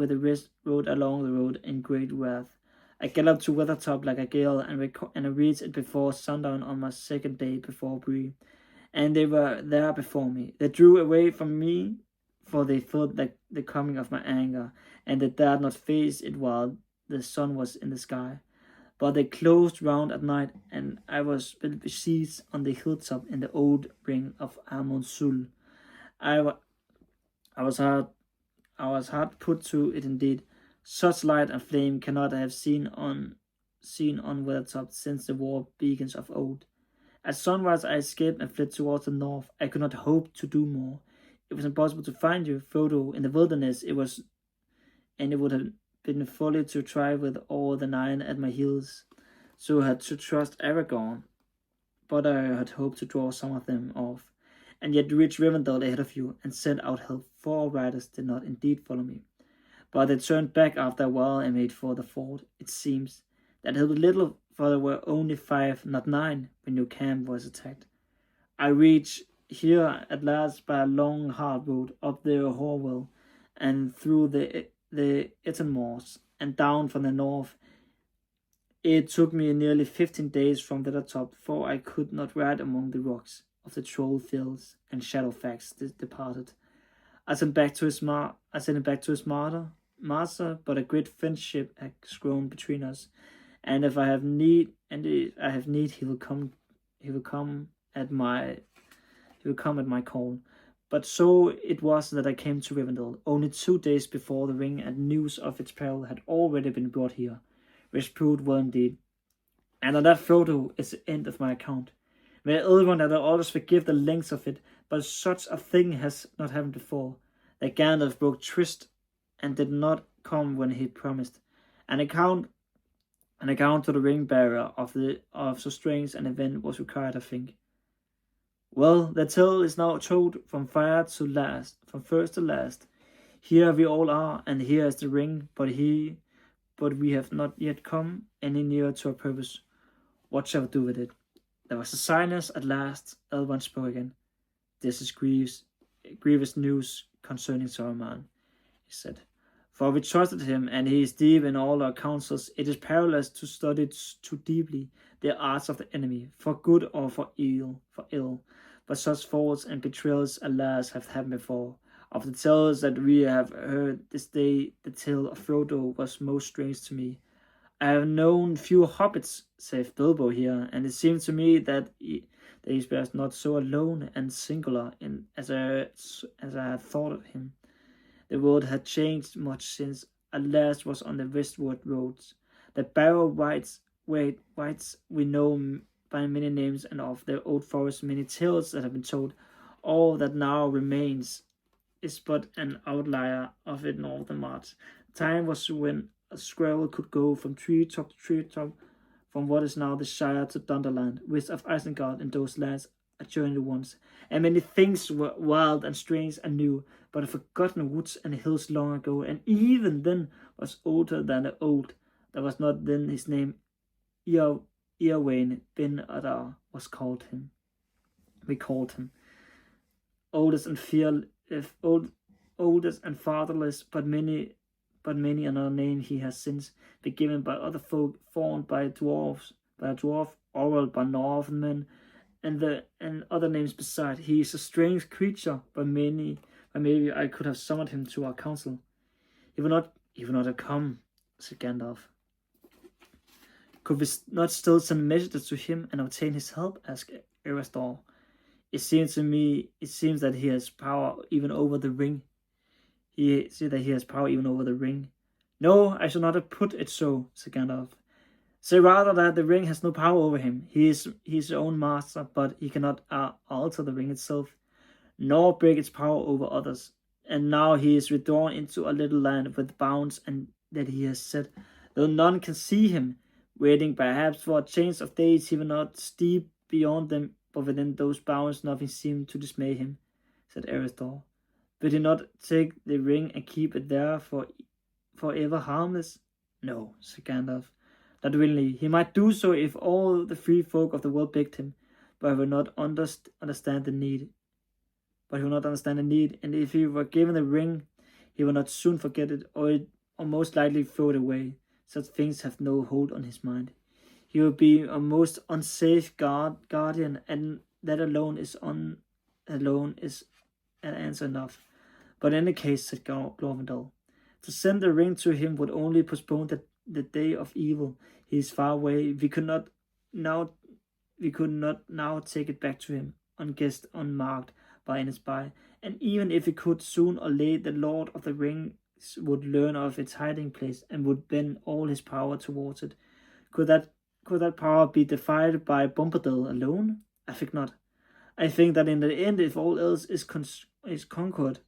great wrath. I galloped to Weathertop like a gale, and I reached it before sundown on my 2nd day before Bree. And they were there before me. They drew away from me, for they felt the coming of my anger, and they dared not face it while the sun was in the sky. But they closed round at night, and I was besieged on the hilltop in the old ring of Amonsul. I was hard put to it indeed. Such light and flame cannot have seen on Weathertop since the war beacons of old. At sunrise I escaped and fled towards the north. I could not hope to do more. It was impossible to find you, Frodo, in the wilderness. It would have been folly to try with all the 9 at my heels. So I had to trust Aragorn, but I had hoped to draw some of them off, and yet reach Rivendell ahead of you, and send out help. 4 riders did not indeed follow me, but they turned back after a while and made for the fort. It seems that helped little, for there were only 5, not 9, when your camp was attacked. I reached here at last by a long hard road up the Horwell, and through the Eton Moors, and down from the north. It took me nearly 15 days from the top, for I could not ride among the rocks of the troll fields, and Shadowfax departed. I sent him back to his master, but a great friendship has grown between us, and if I have need, he will come at my call. But so it was that I came to Rivendell, only 2 days before the ring, and news of its peril had already been brought here, which proved well indeed. And on that, Frodo, is the end of my account. May Elrond and others forgive the length of it, but such a thing has not happened before. That Gandalf broke tryst, and did not come when he promised. An account to the ring bearer of so strange an event was required, I think. Well, the tale is now told from first to last. Here we all are, and here is the ring, but we have not yet come any nearer to our purpose. What shall we do with it? There was a silence at last. Elrond spoke again. This is grievous news concerning Saruman, he said. For we trusted him, and he is deep in all our counsels. It is perilous to study too deeply the arts of the enemy, for good or for ill. But such faults and betrayals, alas, have happened before. Of the tales that we have heard this day, the tale of Frodo was most strange to me. I have known few hobbits, save Bilbo here, and it seemed to me that he was not so alone and singular as I had thought of him. The world had changed much since I last was on the westward roads. The Barrow Wights we know by many names, and of the old forest many tales that have been told. All that now remains is but an outlier of it northern march. Time was when a squirrel could go from treetop to treetop, from what is now the Shire to Dunderland, west of Isengard in those lands journey once, and many things were wild and strange and new, but a forgotten woods and hills long ago, and even then was older than the old. There was not then his name Eowyn Ben Adar was called him. We called him oldest and fatherless, but many another name he has since been given by other folk, formed by a dwarf, oral by Northmen, and other names beside. He is a strange creature, but maybe I could have summoned him to our council. He would not have come, said Gandalf. Could we not still send messages to him and obtain his help? Asked Erestor. It seems that he has power even over the ring. No, I should not have put it so, said Gandalf. Say rather that the ring has no power over him. He is his own master, but he cannot alter the ring itself, nor break its power over others. And now he is withdrawn into a little land with bounds, and that he has set, though none can see him, waiting perhaps for a change of days. He will not steep beyond them, but within those bounds nothing seemed to dismay him, said Erestor. Will he not take the ring and keep it there forever harmless? No, said Gandalf. Not willingly. He might do so if all the free folk of the world begged him, but he will not understand the need. And if he were given the ring, he will not soon forget it, or most likely throw it away. Such things have no hold on his mind. He will be a most unsafe guardian, and that alone is an answer enough. But in any case, said Glorfindel, to send the ring to him would only postpone the day of evil. He is far away. We could not now take it back to him, unguessed, unmarked by any spy. And even if we could, soon or late the Lord of the Rings would learn of its hiding place and would bend all his power towards it. Could that power be defied by Bombadil alone? I think not. I think that in the end, if all else is conquered,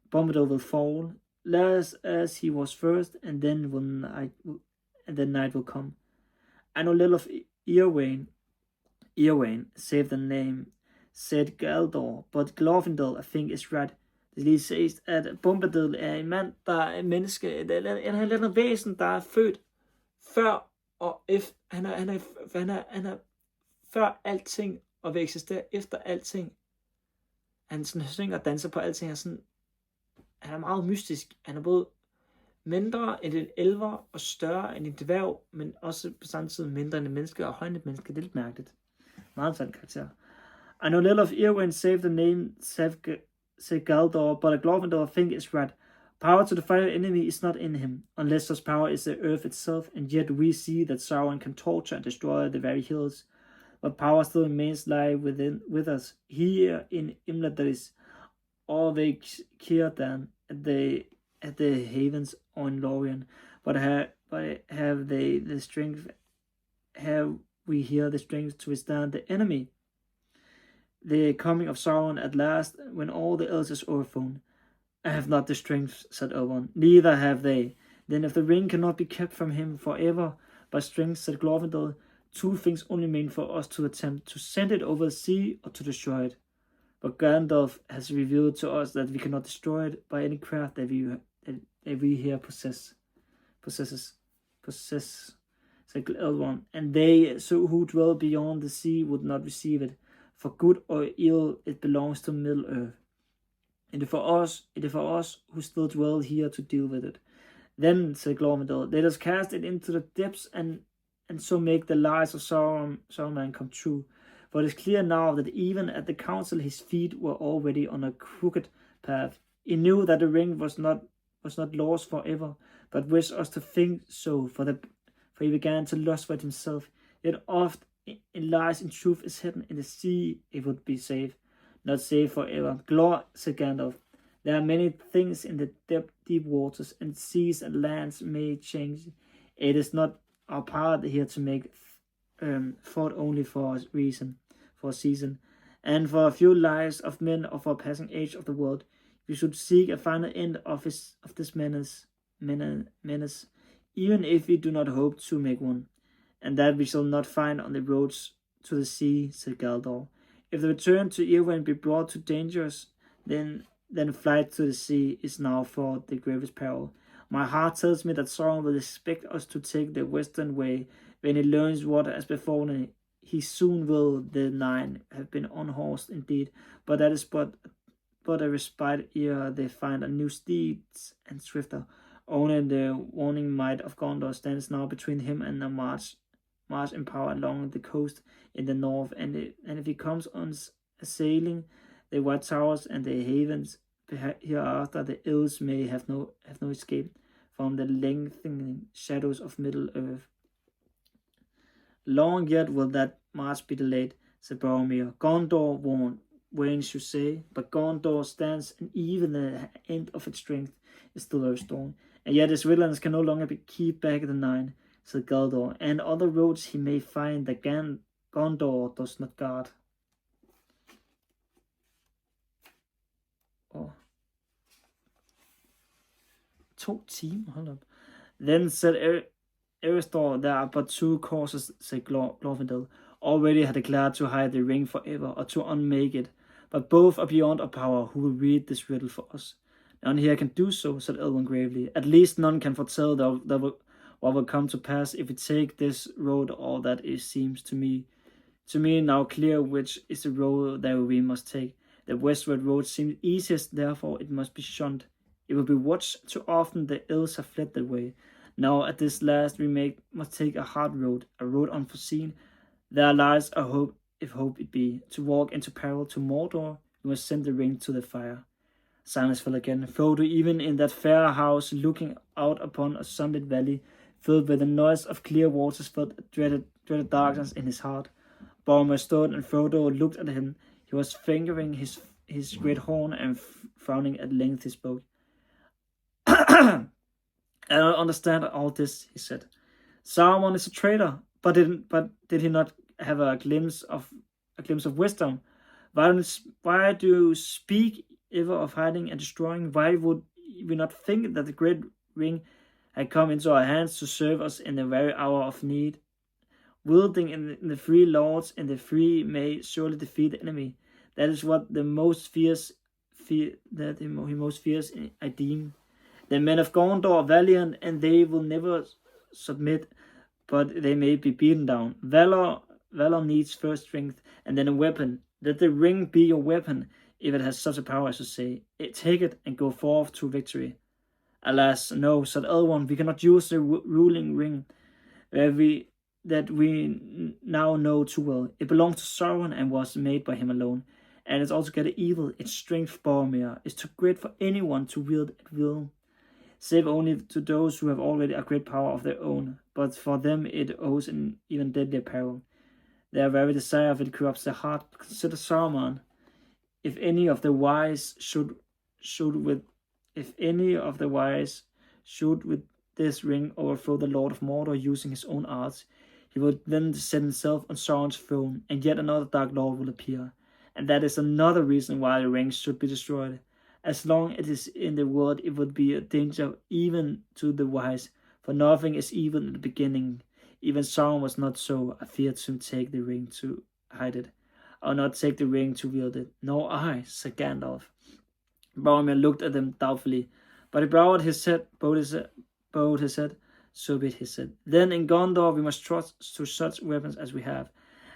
Bombadil will fall, less as he was first, and then night will come. I know little of Eowyn, save the name, said Galdor, but Glorfindel, I think, is right. Det lige ses, at Bombadil en mand, der en menneske, en eller anden væsen, der født før og efter. Han er før alting, og vil eksistere efter alting. Han sådan synger og danser på alting, og sådan, han er meget mystisk. Han er både mindre end en elver og større end en dværg, men også på samme tid mindre end en menneske og højere end et menneske. Det er lidt mærkeligt. Meget interessant karakter. I know little of Eowyn save the name, said Galdor, but Glorfindel I think is right. Power to defy an enemy is not in him, unless such power is the earth itself, and yet we see that Sauron can torture and destroy the very hills. But power still remains lie with us, here in Imladris, or they Círdan at the havens or in Lorien. But have they the strength? Have we here the strength to withstand the enemy? The coming of Sauron at last, when all the else is overthrown. I have not the strength, said Elrond. Neither have they. Then if the ring cannot be kept from him forever by strength, said Glorfindel, two things only remain for us to attempt, to send it over the sea or to destroy it. But Gandalf has revealed to us that we cannot destroy it by any craft that we here possess, said Elrond, and they who dwell beyond the sea would not receive it. For good or ill, it belongs to Middle-earth. It is for us who still dwell here to deal with it. Then, said Glorfindel, let us cast it into the depths and so make the lies of Sauron come true. For it is clear now that even at the council his feet were already on a crooked path. He knew that the ring was not lost forever, but wished us to think so, for he began to lust for it himself. Yet oft in lies in truth is hidden. In the sea it would be safe, not safe forever. Glor, said Gandalf, there are many things in the deep waters, and seas and lands may change. It is not our part here to make thought only for a season, and for a few lives of men of our passing age of the world. We should seek a final end of this menace, even if we do not hope to make one, and that we shall not find on the roads to the sea, said Galdor. If the return to Elrond be brought to dangers, then flight to the sea is now for the gravest peril. My heart tells me that Sauron will expect us to take the western way. When he learns what has befallen, he soon will. The nine have been unhorsed indeed, but that is but a respite ere they find a new steeds and swifter. Only the warning might of Gondor stands now between him and a march in power along the coast in the north, and if he comes on assailing the white towers and the havens hereafter, the ills may have no escape from the lengthening shadows of Middle Earth. Long yet will that march be delayed, said Boromir. Gondor won't, Wayne should say, but Gondor stands, and even the end of its strength is still very strong. And yet its villains can no longer keep back the nine, said Galdor, and other roads he may find that Gondor does not guard. 2 timer, hold up. Then said Eristor, there are but 2 courses, said Glorfindel. Already had declared to hide the ring forever, or to unmake it, but both are beyond our power. Who will read this riddle for us? None here can do so, said Elrond gravely. At least none can foretell what will come to pass if we take this road, or that it seems to me now clear which is the road that we must take. The westward road seems easiest, therefore it must be shunned. It will be watched too often, the ills have fled that way. Now at this last we must take a hard road, a road unforeseen. There lies a hope, if hope it be, to walk into peril to Mordor. We must send the ring to the fire. Silence fell again. Frodo, even in that fair house, looking out upon a sunlit valley, filled with the noise of clear waters, felt a dreaded darkness in his heart. Boromir stood, and Frodo looked at him. He was fingering his great horn, and frowning at length he spoke. I don't understand all this, he said. Sauron is a traitor, but did he not have a glimpse of wisdom? Why do you speak ever of hiding and destroying? Why would we not think that the great ring had come into our hands to serve us in the very hour of need? Wielding in the free lords, and the free may surely defeat the enemy. That is what he most fears, I deem. The men of Gondor are valiant, and they will never submit, but they may be beaten down. Valor needs first strength, and then a weapon. Let the ring be your weapon, if it has such a power as to say. Take it and go forth to victory. Alas, no, said Elrond, we cannot use the ruling ring that we now know too well. It belongs to Sauron and was made by him alone, and it's altogether evil. Its strength, Boromir, is too great for anyone to wield at will, save only to those who have already a great power of their own. But for them it owes an even deadlier peril. Their very desire of it corrupts their heart. Consider Saruman. If any of the wise should with this ring overthrow the Lord of Mordor using his own arts, he would then set himself on Sauron's throne, and yet another Dark Lord will appear. And that is another reason why the ring should be destroyed. As long as it is in the world, it would be a danger even to the wise, for nothing is evil in the beginning. Even Sauron was not so. I feared to take the ring to hide it. I will not take the ring to wield it. Nor I, said Gandalf. Boromir looked at them doubtfully, but he bowed his head. So be it, he said. Then in Gondor we must trust to such weapons as we have,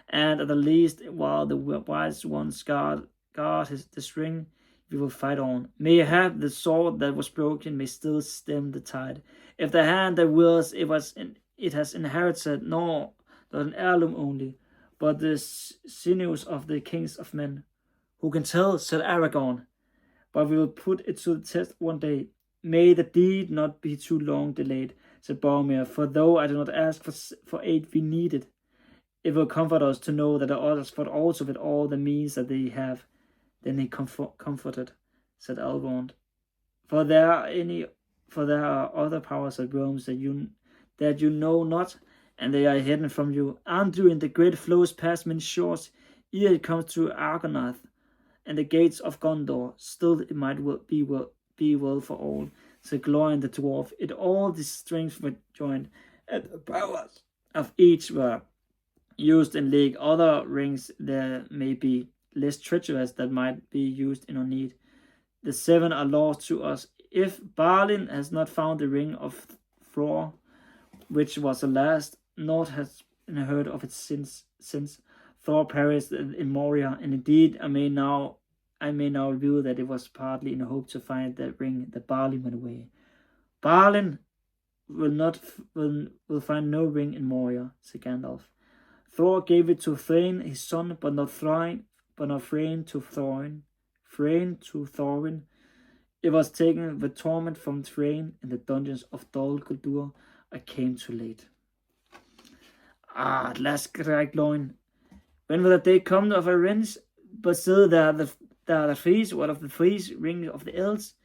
and at the least while the wise ones guard this ring, we will fight on. Mayhap the sword that was broken may still stem the tide. If the hand that wields it has inherited not an heirloom only, but the sinews of the kings of men. Who can tell, said Aragorn, but we will put it to the test one day. May the deed not be too long delayed, said Boromir, for though I do not ask for aid we need it, it will comfort us to know that the others fought also with all the means that they have. Then he comforted, said Elrond, for there are other powers at Rome that you know not, and they are hidden from you. Anduin, the great flows past many shores, ere it comes to Argonath and the gates of Gondor. Still it might be well for all, said Glorian the dwarf. It all this strength were joined, and the powers of each were used in league. Other rings there may be, less treacherous that might be used in our need. The 7 are laws to us. If Balin has not found the ring of Thor, which was the last, nor has heard of it since Thor perished in Moria, and indeed I may now reveal that it was partly in the hope to find that ring that Balin went away. Balin will find no ring in Moria, said Gandalf. Thor gave it to Thrain, his son, but not Thrain to Thorin. It was taken with torment from Thrain in the dungeons of Dol Guldur. I came too late. At last, cried Gloin. When will the day come of revenge? But still there are the trees, one of the trees, ring of the elves.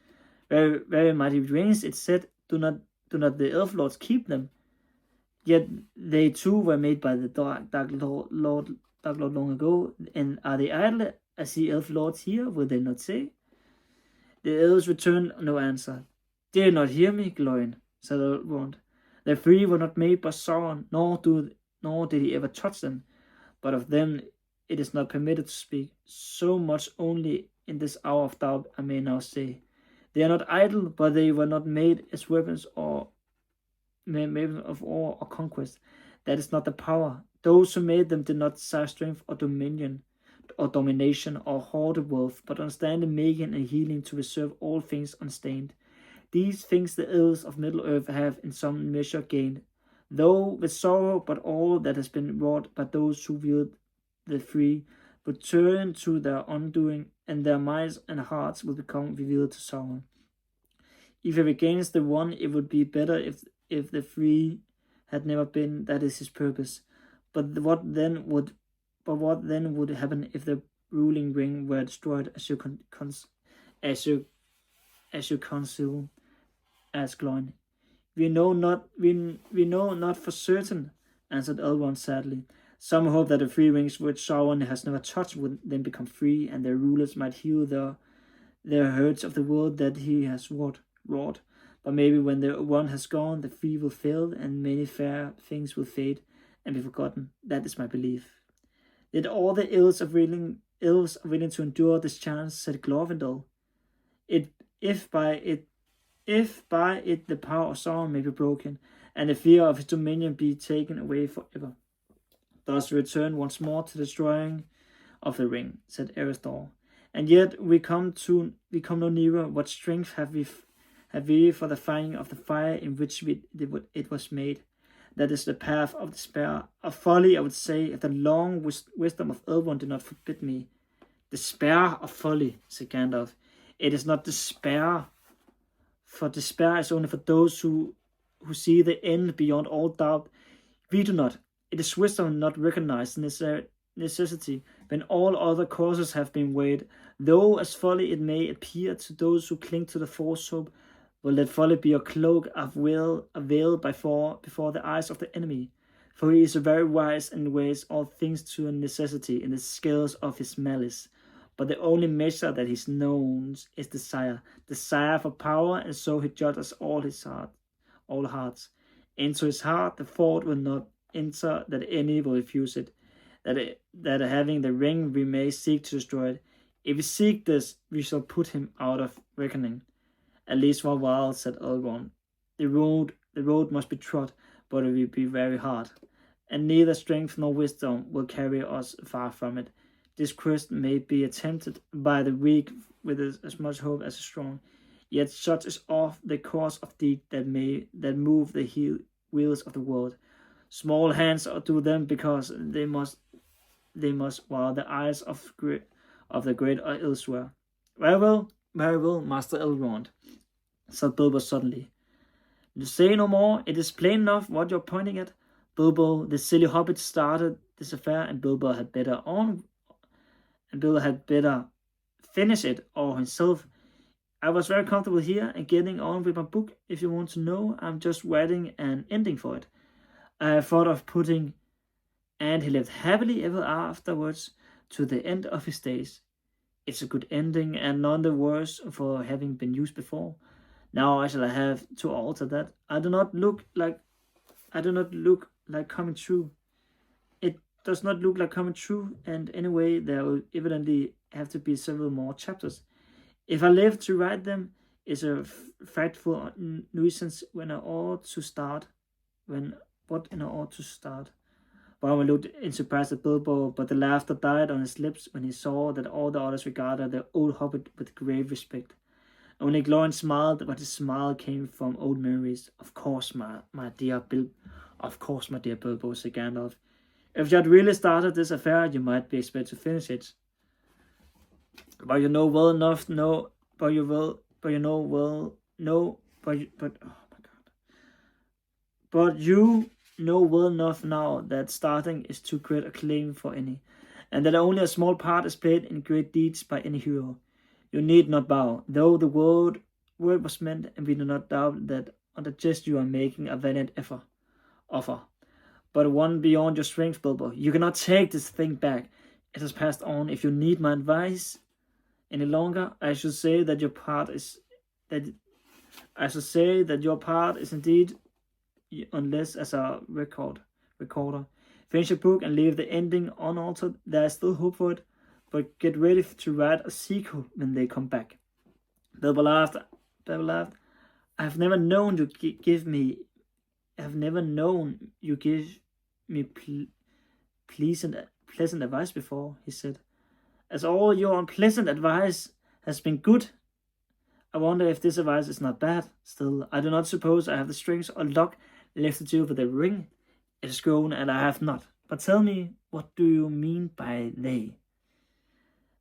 Very, very mighty rings, it said, do not the elf lords keep them? Yet they too were made by the Dark Lord long ago, and are they idle? I see elf lords here, will they not say? The elves returned no answer. Did you not hear me, Gloin? Said Elrond. The 3 were not made by Sauron, nor did he ever touch them. But of them it is not permitted to speak. So much only in this hour of doubt I may now say. They are not idle, but they were not made as weapons of war or conquest. That is not the power. Those who made them did not desire strength or domination or hoarded wealth, but understand the making and healing to preserve all things unstained. These things the elves of Middle-earth have in some measure gained, though with sorrow, but all that has been wrought by those who wield the 3 would turn to their undoing, and their minds and hearts will become revealed to Sauron. If he regains the 1, it would be better if the 3 had never been. That is his purpose. But what then would happen if the ruling ring were destroyed, as you conceal? Asked Gloin. We know not for certain, answered Elrond sadly. Some hope that the 3 rings which Sauron has never touched would then become free, and their rulers might heal their hurts of the world that he has wrought. But maybe when the 1 has gone, the 3 will fail, and many fair things will fade and be forgotten. That is my belief. Did all the elves are willing to endure this chance? Said Glorfindel. If by it the power of Sauron may be broken, and the fear of his dominion be taken away forever. Thus return once more to the destroying of the ring, said Erestor. And yet we come no nearer. What strength have we for the finding of the fire in which it was made? That is the path of despair, of folly, I would say, if the long wisdom of Elrond did not forbid me. Despair of folly, said Gandalf. It is not despair, for despair is only for those who see the end beyond all doubt. We do not. It is wisdom not recognized necessity when all other causes have been weighed. Though as folly it may appear to those who cling to the false hope, will that folly be a cloak of veiled before the eyes of the enemy? For he is very wise and weighs all things to a necessity in the scales of his malice. But the only measure that he knows is desire for power, and so he judges all hearts. Into his heart the thought will not enter that any will refuse it, that having the ring we may seek to destroy it. If we seek this, we shall put him out of reckoning. At least for a while, said Elrond. The road must be trod, but it will be very hard, and neither strength nor wisdom will carry us far from it. This quest may be attempted by the weak with as much hope as the strong, yet such is oft the course of deed that move the wheels of the world. Small hands do them because they must, while the eyes of the great are elsewhere. Very well, Master Elrond, said Bilbo suddenly. Say no more. It is plain enough what you're pointing at. Bilbo, the silly hobbit, started this affair, and Bilbo had better finish it all himself. I was very comfortable here and getting on with my book. If you want to know, I'm just writing an ending for it. I thought of putting, and he lived happily ever afterwards to the end of his days. It's a good ending, and none the worse for having been used before. Now I shall have to alter that. I do not look like coming true. It does not look like coming true, and anyway, there will evidently have to be several more chapters. If I live to write them, it's a frightful nuisance when I ought to start. Bowman looked in surprise at Bilbo, but the laughter died on his lips when he saw that all the others regarded the old hobbit with grave respect. Only Glorian smiled, but his smile came from old memories. Of course, my dear Bilbo, said Gandalf. If you had really started this affair, you might be expected to finish it. But you know well enough, But you know well enough now that starting is too great a claim for any, and that only a small part is played in great deeds by any hero. You need not bow, though the word was meant, and we do not doubt that on the jest you are making a valiant offer. But one beyond your strength, Bilbo. You cannot take this thing back. It has passed on. If you need my advice any longer, I should say that your part is indeed, unless as a recorder. Finish your book and leave the ending unaltered. There is still hope for it, but get ready to write a sequel when they come back. Bilbo laughed. I have never known you give me pleasant advice before, he said. As all your unpleasant advice has been good, I wonder if this advice is not bad. Still, I do not suppose I have the strength or luck left to do with the ring. It is grown, and I have not. But tell me, what do you mean by they?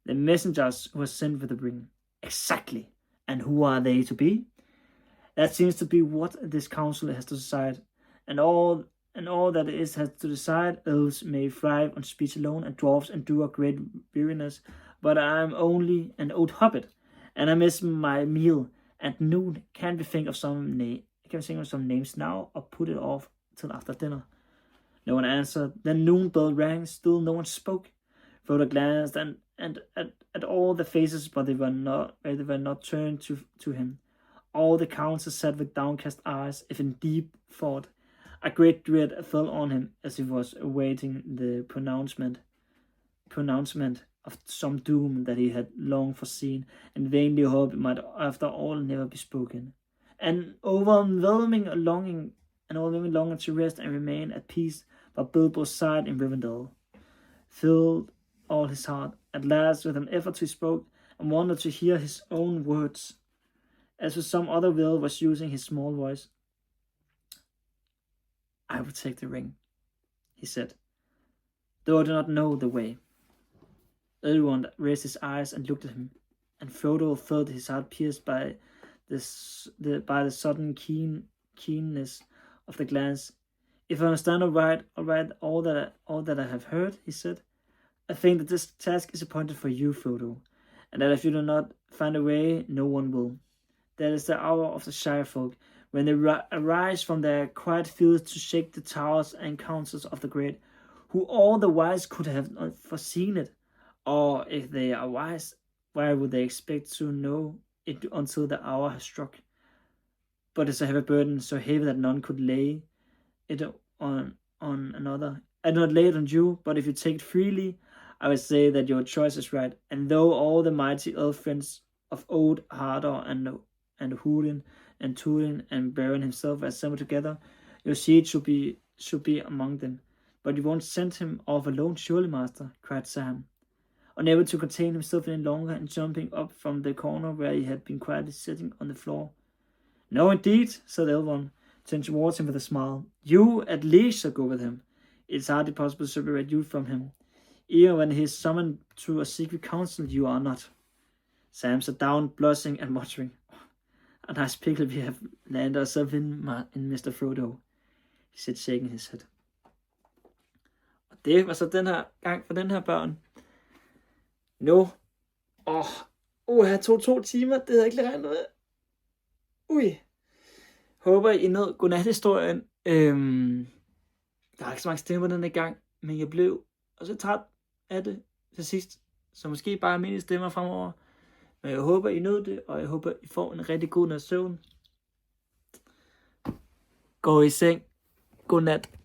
The messengers who were sent with the ring. Exactly. And who are they to be? That seems to be what this council has to decide. And all that it has to decide, elves may thrive on speech alone, and dwarves endure great weariness. But I am only an old hobbit, and I miss my meal at noon. Can we think of some names now, or put it off till after dinner? No one answered. The noon bell rang. Still no one spoke. Frodo glanced and at all the faces, but they were not turned to him. All the council sat with downcast eyes, if in deep thought. A great dread fell on him as he was awaiting the pronouncement of some doom that he had long foreseen, and vainly hoped it might after all never be spoken. An overwhelming longing to rest and remain at peace, but Bilbo's side in Rivendell filled all his heart. At last, with an effort he spoke, and wanted to hear his own words, as with some other will was using his small voice. I will take the ring, he said, though I do not know the way. Elrond raised his eyes and looked at him, and Frodo felt his heart pierced by the sudden keenness of the glance. If I understand all right all that I have heard, he said, I think that this task is appointed for you, Frodo, and that if you do not find a way, no one will. That is the hour of the Shire folk, when they arise from their quiet fields to shake the towers and councils of the great, who all the wise could have foreseen it. Or if they are wise, why would they expect to know it until the hour has struck? But it's a heavy burden, so heavy that none could lay it on another. I do not lay it on you, but if you take it freely, I would say that your choice is right. And though all the mighty elf friends of old Hadar and Húrin and Túrin and Beren himself are assembled together, your seed should be among them. But you won't send him off alone, surely, master, cried Sam, unable to contain himself any longer and jumping up from the corner where he had been quietly sitting on the floor. No, indeed, said Elrond, turning towards him with a smile. You, at least, shall go with him. It is hardly possible to separate you from him. Even when he is summoned to a secret council, you are not. Sam sat down, blushing and muttering. A nice pickle we have landed ourselves in Mr. Frodo, he said, shaking his head. Og det var så den her gang for den her børn. Nu. Her tog 2 timer, det havde jeg ikke lige regnet med. Håber I nåede Godnathistorien. Der er ikke så mange stemmer den her gang, men jeg blev også træt af det til sidst. Så måske bare almindelige stemmer fremover. Men jeg håber, I nåede det, og jeg håber, I får en rigtig god nat søvn. Gå i seng. Godnat.